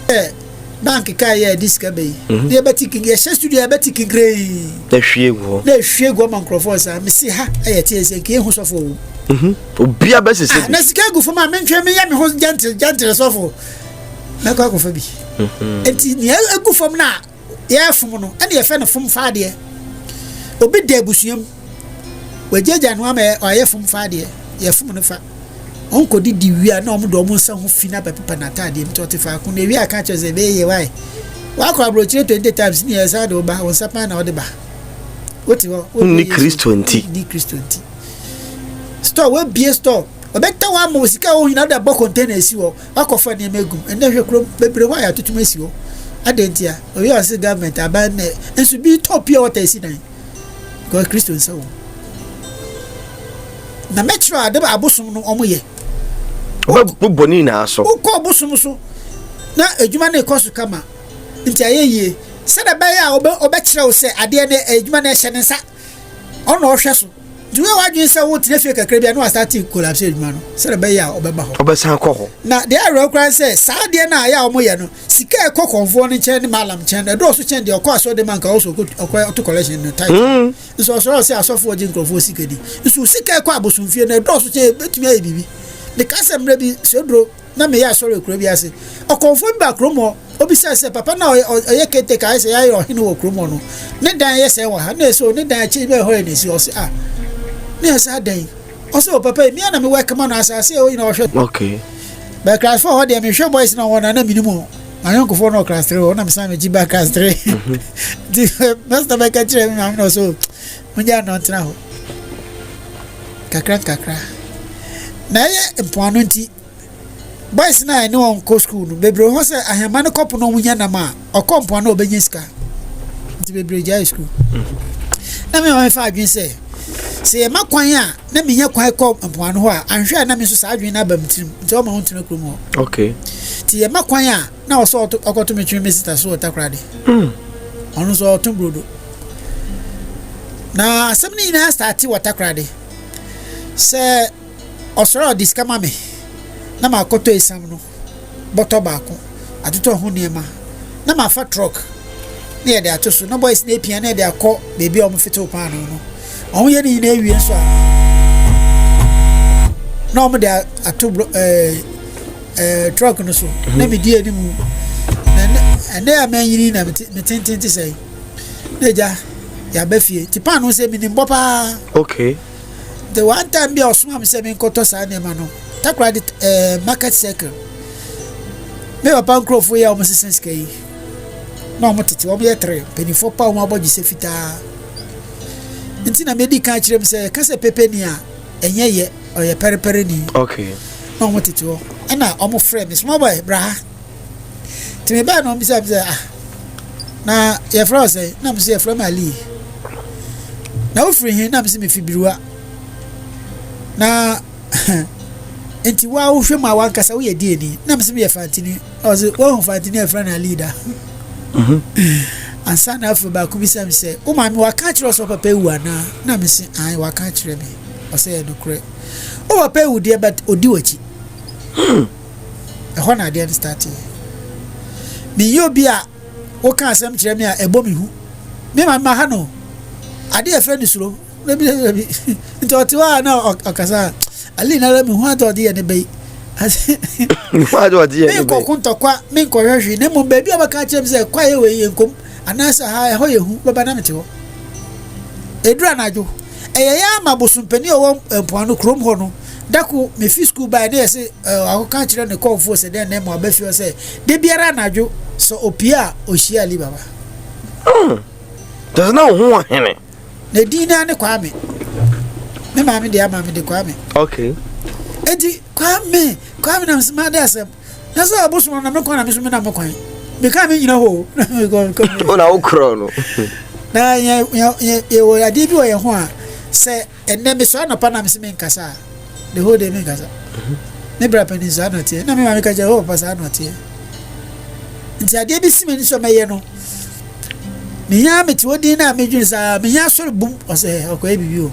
bank ka ye diska be ne beti king ye studio beti king grey na hwiegu ma microphone sa me si ha aye tie se ke hu sofo obia be sese na sika gu fuma me ntwe me ya me ho gentle sofo na kwa ko fa bi enti ni egu fam na ye fum no ene ye fe no fum faade obi da busuam wajeja no ama oye fum faade ye fum no fa onko di wia na omo do omo nsa ho fina pepa na tade mi to te fa ko na wia ka che ze be ye why wa ko abrochire 20 times ni esa do ba won sapa na ode ba oti wo ni Christo nti ni Christo nti store we bie store obeta wa mo sika o hina da bo container si wo akofa ne megum ende hwe kro bebre wa ya tutuma si wo adentia o yo ase government aba ne ensu bi top ya water si dan ko Christo nsa wo na metro ade ba abosum no omo ye o boni na so ko abosum so na adwuma na ekosu kama nti ayeye se da ba ya obekire wo se ade ne adwuma na ehye ne nsa ono ohwe so duwe wadwin se wo tire fie kakra bia no start collapse adwuma no se da ba ya obeba ho obesan kɔ ho na de arrow kran se saa de na ya omo ye no sika ekokonfo ne chen ne malam chen na do so chen de okɔ aso de man ka also okɔ to collection no title so se asofo ogin krofo sika di so sika ekɔ abosun fie na do so chen betumi ayi bibi de kasa mra bi se dro na me ya sorry kro bi ase okonfo ba kromo obi se papa na oye kete ka se ya yo hinu wo kromo no ne dan ye se wa ha na so ne dan chi be ho ni si o se ne sa dan o se o papa mi na me work man asase o ina o hwe okay ba class 4 ho de me hwe boys na wona na minimum ayon ko for no class 3 o na me sa me ji ba class 3 di master ba ka chire mi na no so munja no ntra ho kakra na ye mpoano nti boys na ni won ko school no bebre ho se ahema ne kopo no munya na ma okompo na obenya sika nti bebre ja school na me wa fa adwin se makwan a na me nya kwan ko mpoano ho a anhwe na me so sa adwin na bamtirim nti o ma ho tena krom ho okay ti ye makwan a na o so okoto me twi me sister so takrade onu so tumbrodo na asem ni na start watakrade se osoro diskama me na makoto esam no bottle baako atoto ho niema na mafa truck na ye de atoso na boys na epia na ye de akọ bebi o mfete opan no ohun ye ni na ewie so a na o me de ato truck no so na me di animu na amanyini na metententi sei na ja ya bafie ti pan no se mi ni mbopa okay the one time bi osuma me se me nkoto sa niema no takrade market circle me papa nkrofo ya o messence kai na o motete o be 3 penifo pa o mabogi se fita nti na me di kan kire me se ka se pepe ni a enye ye o ye perepere ni okay na o motete o na o mo frame small boy bra ti me ba no mi se na ye fro se na me se ye from ali na o free hin na me se me fibiruwa na enti wa wo hwe ma wankasa wo ye die ni na mse me ye fantini o se wo ho fantini e fra na leader ansa na afu ba ku bi sam se o ma me wa ka kire so papa ewu ana na me se an wa ka kire me o se e no kure o papa ewu de but odi wachi e ho na de start mi yo bia wo ka asem kire me a ebo mi hu me ma ha no ade e fra ni suro lebi nto ti wa na okasa ali na me hu ado de ne bei hu ado de ne bei ko kunto kwa me ko hwehwe ne mo baby abaka chem se kwa ye we ye nkom anasa ha ho ye hu baba na mete ho edura na jo eye ya mabosumpani o mpoano krom ho no dako me fi school by na se akoka kire ne konfo se den ne mo abafio se de biara na jo so opia ohia ali baba does no hu hene ne dina ne kwa me mama de ama me de kwa me okay edi kwa me na msima de asem na so abosu na me kwa na me so me na me kwa me ka me nyina ho ona ukro no na ye wo adi bi wo ye ho a se enne me so na pa na me se me nkasa the whole day me nkasa ne bra pani za no tie na me ma me ka je ho pa sa no tie nti adi bi sime ni so me ye no me ya me ti odi na me dwun sa me ya so bum o se okwa bibi o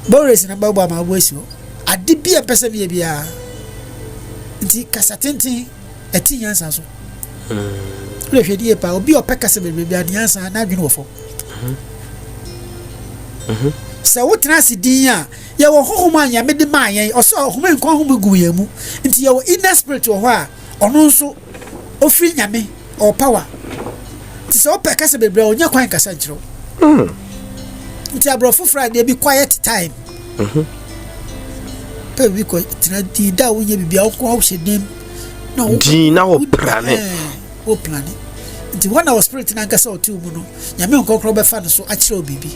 Boris na babo ma boisi o ade bia pese me bia nti kasa tenten eti yansa so le hwedi e pa obi o pekasa be bia yansa na dwene wo fo sa wotena sidin a ye wo hohoma anya me de ma yen o so hohoma nkon hohoma gu ye mu nti ye wo inner spirit wo ho a ono nso ofri nyame o power nti so pekasa be bia onya kwan kasa nchiro nti abrofo Friday be quiet time papa bi ko tena di da wo ye bibia wo ko hye dem na wo di na wo plane wo plane nti wana wo spirit na nkasa otu mu no nyame nkokro be fa no so akire obibi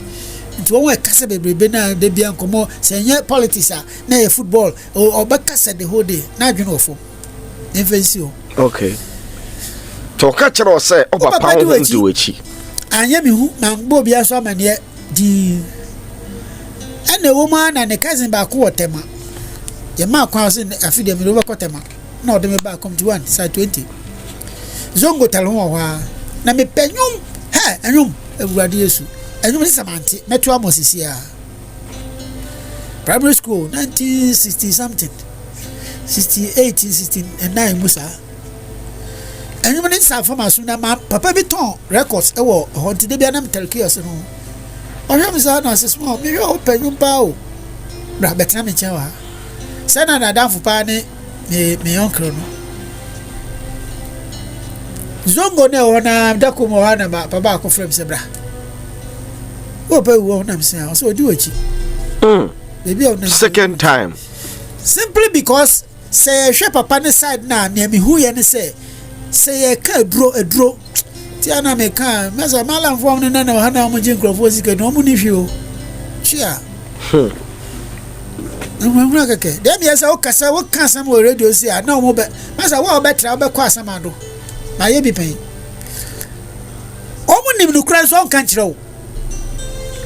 nti wo kasa bebrebe na de bia nkomo senye politics na ye football o be kasa the whole day na adwene ofo enfensi o okay to ka kire o se o papa wo ndi wachi anya mi hu na ngbo bia so amane di ene wo ma na ne cousin ba ko wotema ye ma kwa so afide mi lo ba kotema na ode me ba come to 1 side 20 zongo talon wa na me penyum enyum ewurade yesu enyum samante meto amosisi a primary school 1960 something 68 69 musa enyum ni sa form asu na ma papa bi ton records ewo honti de bia na metelkios no ohwem sa na asesmo me hwe penyum pa o bra betra me chewa sana na danfu pa ne me onkro no zongo ne ona dako mo hana ba papa ko frem se bra o pa wo na me se o so odi wachi baby o na second time simply because say hwe papa ne side na me hu ye ne say ye ka edro ti ana me ka meza mala mfo ne na hana mo jin krofo sika no mo ni hwe o chia nwura keke dem yesa o kasa mo radio si na mo be masa wo betra be kwa asama do na ye bi pen o mo nim no kran so kan kire o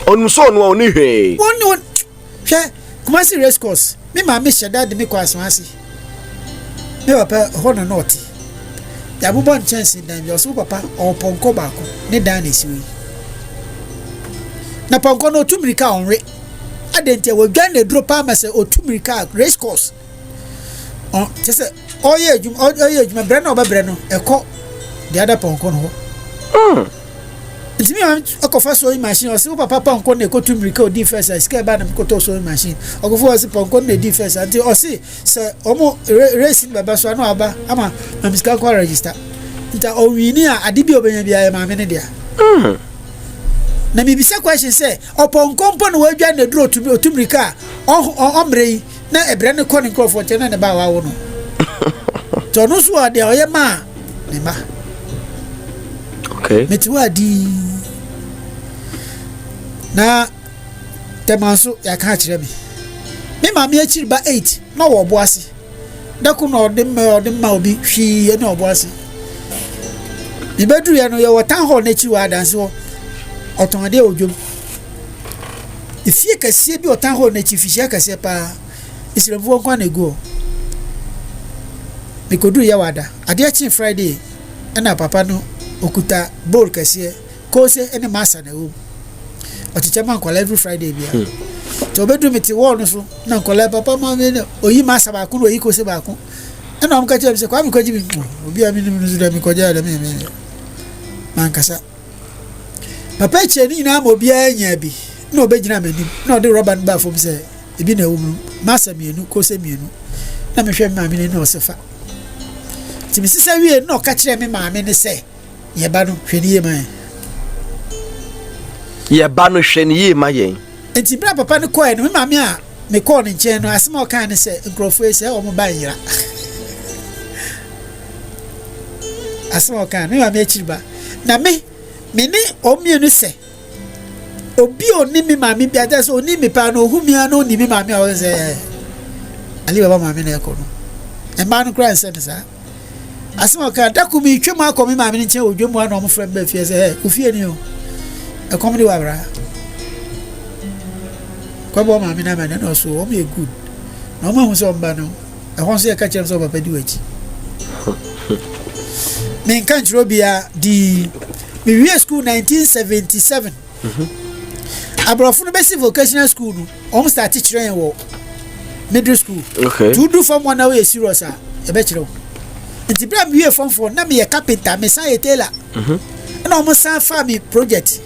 onu so no oni hwe won hwe kuma si race course me ma me sheda de me kwa asama si me papa ho na not ya bu bon chance dan yo so papa o ponko ba ko ne dan na si wi na ponko no tumirika onre adente we gwan na drop am say otumirika race course on tese oye ejuma bre na obabre no eko the other ponko no ntimi am okofa so machine o se papa ponko na ekotumirika o defense iska ba na koto so machine okofo o se ponko na defense anti o se omo racing baba so no aba ama na miska ko register nta o wini a adibi obenya bia ya ma me ne dia na mi bisa question say oponkompo no wadwa na duro otumrika omre na ebre ne kɔ ne nkrofo che na ne ba wa wo no to no so ade oye ma ne ba okay meti wadi na temanso ya ka kire me ma me akiri ba 8 na wo bo ase dako na ode ma obi hwi na obo ase ni bedru ya no ye wo tan hall na chi wa danse wo otonade ojom ifie kasie bi otan ho na chifisia kasie pa isrevu kwa na go mikodu ya wada ade chin friday na papa no okuta bowl kasie ko se ene masa na wo otiche man kwala every friday bia to bedu meti wo no so na kwala papa ma me oyi masa ba ku oyi ko se ba ku na am ka che se kwa mi ko jibi obi a mi no so da mi ko ja da me man kasa papa cheni na mo bia nya bi na obegina manim na ode rubber ba fom se ebi na ewu masa mienu ko se mienu na me hwe maame ne na osefa ti mi sisa wie na ka kire me maame ne se ye ba no hwe ni ye man ye ba no hwe ni ye ma yen enti bra papa ne ko e no me maame a me ko ne nche no asema o kan ne se nkrofo e se o mo ba yira asema o kan me maame achiriba na me ni omienu se obi oni mi mami bi aja so oni mi pa no ohumia no ni mi mami a se ali baba mami na ekono e ma no kra se nsa asema ka daku mi twem akọ mi mami nche odwemu na omo frem ba fie se ofie ni o e komedi wa bra ko bo mami na ma na so o me good na omo hu so mba no e hon so e ka chem so papa di wachi men kan jiro bia di we school 1977 abrofo no basic vocational school no almost start teaching wo middle school okay to do from one way serious e be kire nti bra we form for na me carpenter me say tailor na almost san farm project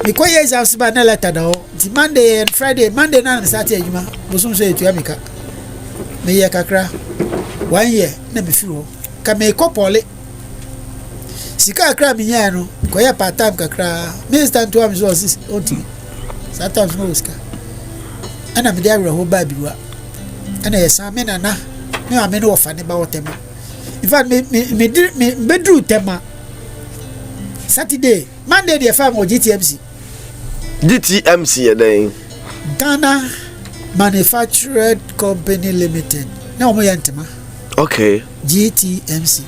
me ko ye exams ba na letter da nti monday and friday monday na start ejuma bosum so etu amika me ye kakra 1 year na me firo ka me ko pole sika akra minya no ko ya part time kakra minister to am so oti sometimes no sika ana me dey ho ba biwa and I say me nana me ame no ofa ne ba wotema in fact me bedru tema Saturday Monday the farm or GTMC then Ghana Manufactured Company Limited na omo yantema okay GTMC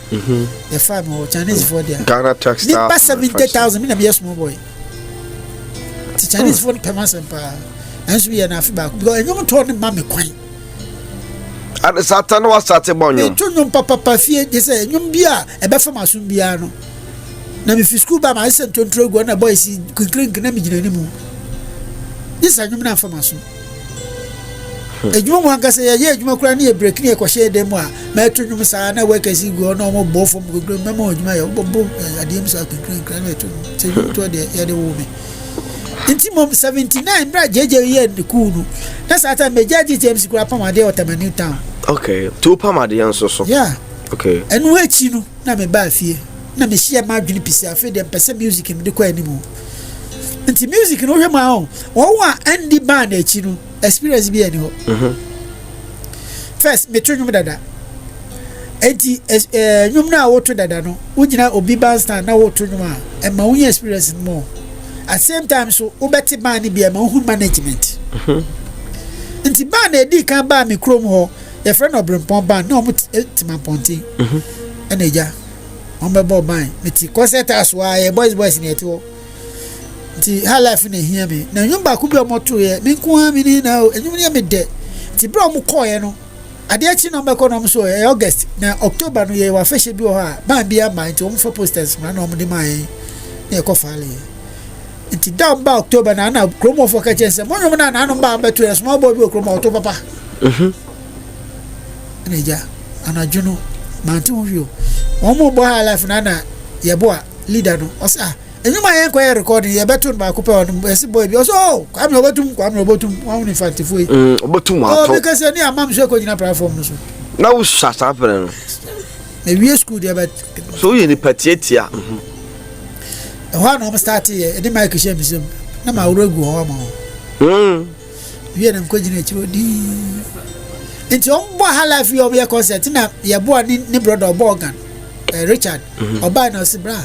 the farm or Chinese for there Ghana textile ni 70,000 me na be small boy the Chinese for per month pa and we na afi back because you told me mama kwan at the Satan was started bonyo me to nyom papa fie je say nyom bia e be fam asum bia no na me fi school ba ma se ntontro go na boys kinkrin na me gina ni mu this anyum na fam asum ejuma mo angase ye ejuma kura na e break na e ko share dem a ma to nyom sa na work asi go na mo bo fam go me ma ejuma ye bo adiem sa kinkrin na to de ye de wo me inti mom 79 bra jeje ye de kunu na sa ta me jeje James kura pa ma de Otamani town okay two pama de yanso so yeah okay enu echi nu na me ba fie na me share ma dwene pisi afi de pese music me de kwa animu nti music no hwe ma o wa andi band echi nu experience bi ani ho first me twonum dada enti nyum na woto dada no ugina obi bandstand na woto nyum a e ma wunya experience mo at same time so ubeti band bi e ma hu management nti band e di kan ba mi krom ho your friend Obrimpon band no mo tima ponti ene ja on be bo band meti concert as wa boys ni eti nti Highlife na hia me na nyum ba ku bi o moto ye me nko ha mi ni na enyum ni me de ti bro mo call ye no ade achi no be ko no so ye August na October no ye wa fashion bi o ha band bi am nti o mo for posters na no mo de mai na ko fale nti down ba October na kromo for ka chense mo nyum na no ba beto ye small boy bi o kromo to papa neja anajuno manti wo hio omo bo Highlife na ye bo a leader no o sa enyuma yen kwa recording ye beto ba ko pe on esi boy bi o so kwa me obotum wa uni fantifoi obotum ato o because ni amam so ko nyina platform no so na wo shut up no me we school there but so ye ni patietia ho na o start ye e de mic share misem na ma wuragu ho ma we na ko gina chiro di nti on bo Highlife yo be concert na ye bo ni brother Oborgan Richard oba na si bra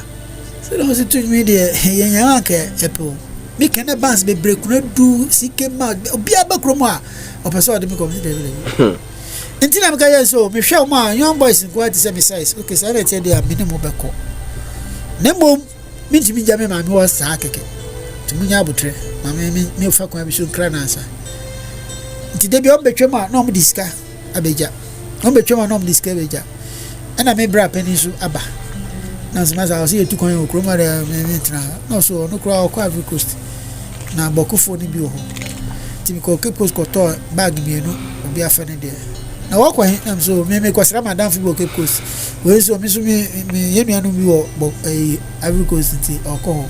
so no si to me de ye nya ke epo me ken bands be break no du sike ma obi abakromo a opeso de me come de nti na me ka so me hwe mo a young boys go at say me size okay so na tie de a me mo beko nemo me ntimi ja me ma me wo sa keke tumunya abutre ma me fa kwa bi so kra na asa nti de bi o betwe ma na o diska abeja o betwe ma na o diska abeja ana me bra penisu aba na zamaza o se tu kon o kroma de me tra no so no kra o kwa Ivory Coast na bokufo ni bi o ho timi ko Cape Coast ko to bag mi enu obi afane de na wo kwa am so me ko sra madam fi bo Cape Coast we so mi so me yenu anu bi wo Ivory Coast ti oko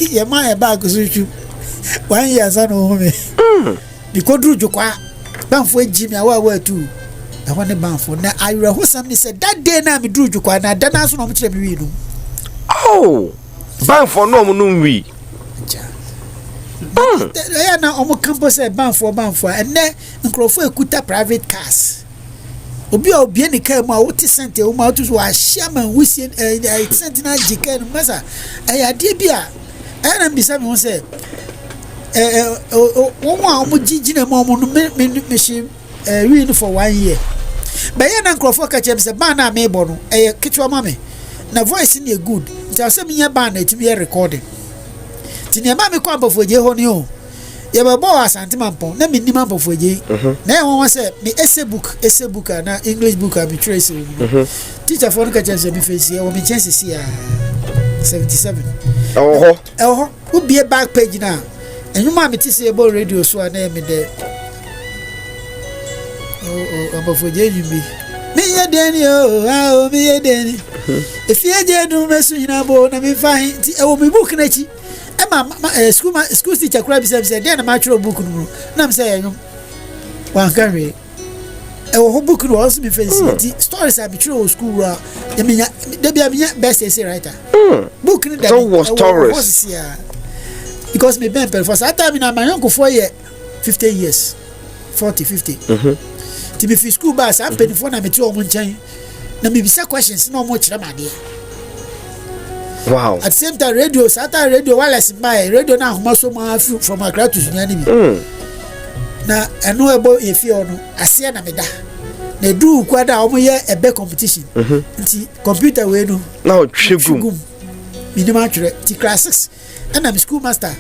ye ma e bag so chu 1 year sa no ho me bi ko duru jokwa banfo ejimi awa tu I want a banfo na ayre ho sam ni said that day na me duru jokwa na dana so no mo kire me wi no oh banfo no mo no wi ya na omo campus e banfo and then nkrofo ekuta private cars obi ni car mu a woti center o ma to so a chairman wusie center na jika no masa ya de bia na mbisa me ho say omo jijina mo no me shi win for 1 year but ya na nkrofo ka chem say ban na me bo no kitwa mame na voice ni good nti asem nya ban na etimi recording tinia ma me kwa bofoje ho ni o ye be bo asante mampon na me ni mampofuje na e won say me essay book na English book am trace teacher for ka chance me face o me chance si 77 oh wo be back page na enuma me tise ebo radio so na me de abofuje yumi me ye deni o me ye deni if ye je do mesu hina bo na me fa ti e wo me book na chi school teacher kura bi say dey na match book no na me say yanyum wan kanwe e wo book no also me fancy stories am true school ra ya me dey bia me best essay writer book ni so was stories because me ben for that time na my uncle 4 year 15 years 40 50 ti be fi school bus am penifo na meti omo nchen na me bisa questions na omo kire made. Wow. At the same time radio sata radio wireless my radio na homa so ma from Accra to Sunyani bi na eno ebo efi ono ase na meda na du kwada omo ye ebe competition nti computer we no na o twegum minimum atwere ti class 6 and I'm school master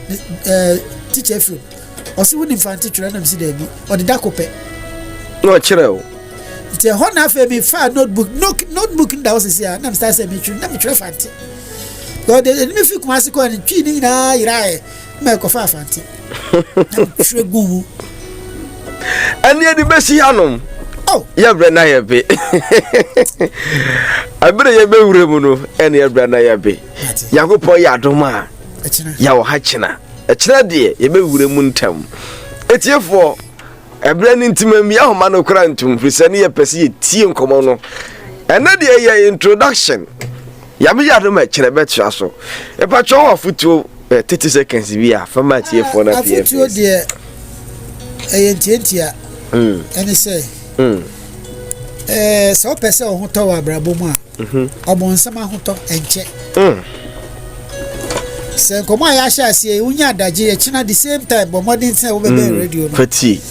teacher from osi woni fanti twere na msi da bi o de dakope no kire o ti ho na fa me fa notebook nda o sisi a na msta se me twere na me twere fanti God de me fi kuma se ko ni twi ni na irae me ko fa fanti twere gumu ani edi besi hanom oh ya bre na ya be abere ye be wure mu no ene ya bre na ya be yakopɔ ya doma ya wo ha kina ekira de ye be wure mu ntam etiefo ebere ni ntimami ahoma no kra ntum frise ne ye pese ye tie nkomo no ene de ye introduction ya be ya doma ekira betua so e pa cho wa futuo 30 seconds bi a fama tiefo na pie futuo de tientia ene say so pese o hoto wa brabo mu a obonsam ahoto enche se komo ya sha asie unya adaje ye china the same time but modern say wo be radio no fati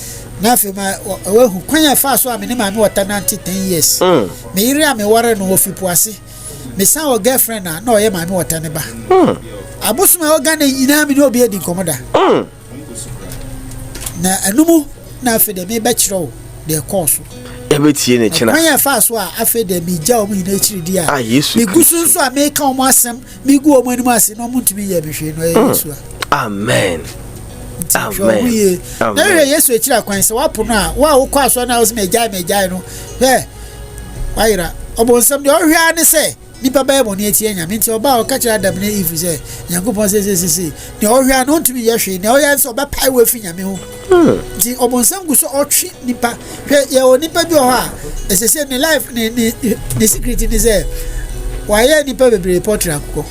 na fe ma we hu kwanya fa so a me ne ma me wata 10 years me ire a me ware no ofipu ase me san o girlfriend na o ye ma me wata ne ba abusuma o ga na nyina me no obi edi komoda na anumu na fe de me be kiro de course ebetie ne china kwanya fa so a afe de me ja o mu hina chiri di a Yesu me gusu so a me ka o mu asem me gu o mu ani mu ase no mu ntimi ye behwe no Yesu amen amen na Yesu echira kwan se wapo no a wa wo kwa so na wo se me ja no wayira obonsam de o hwe ane se nipa ba ebo ne etie nya me nti oba o ka kira Adam ne Eve se Nyankopon se ne o hwe ane ntimi ye hwe ne o ye se oba pai we fi nya me ho nti obonsam gu so otwe nipa hwe ye o nipa bi o ha esese ne life ne secret ni se waye nipa bebre portrait akoko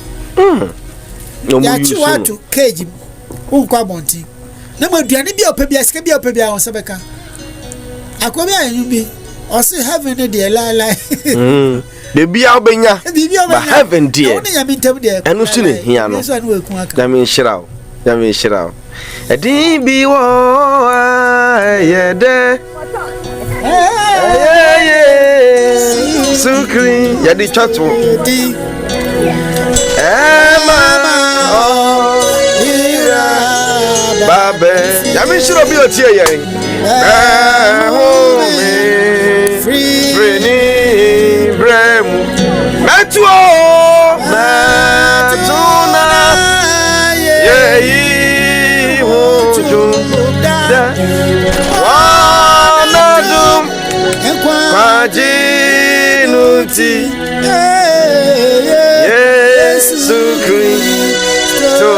ya chi watu cage unkwa bonti na maduane bi opa bi asika bi opa bi a on sebeka akobi ayun bi o se heaven dey lie de bia obenya ba heaven dey oni ya mintem dey enu su ne hia no da mi nshirawo edin bi wo ayede sukri ya di chato di Babe, ya mi shiro bi otie yen. Free ni bremu. Metuo, metuna. Ye hoju da. Wanadum kwajinuti. Yesu Kristo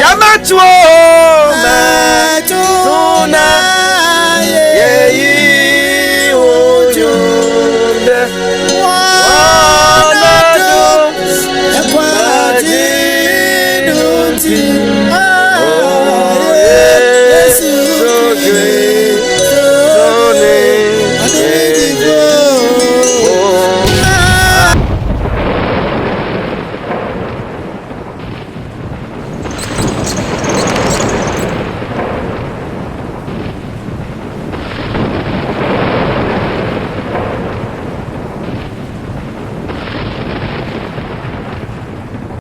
Yamatuo Matuna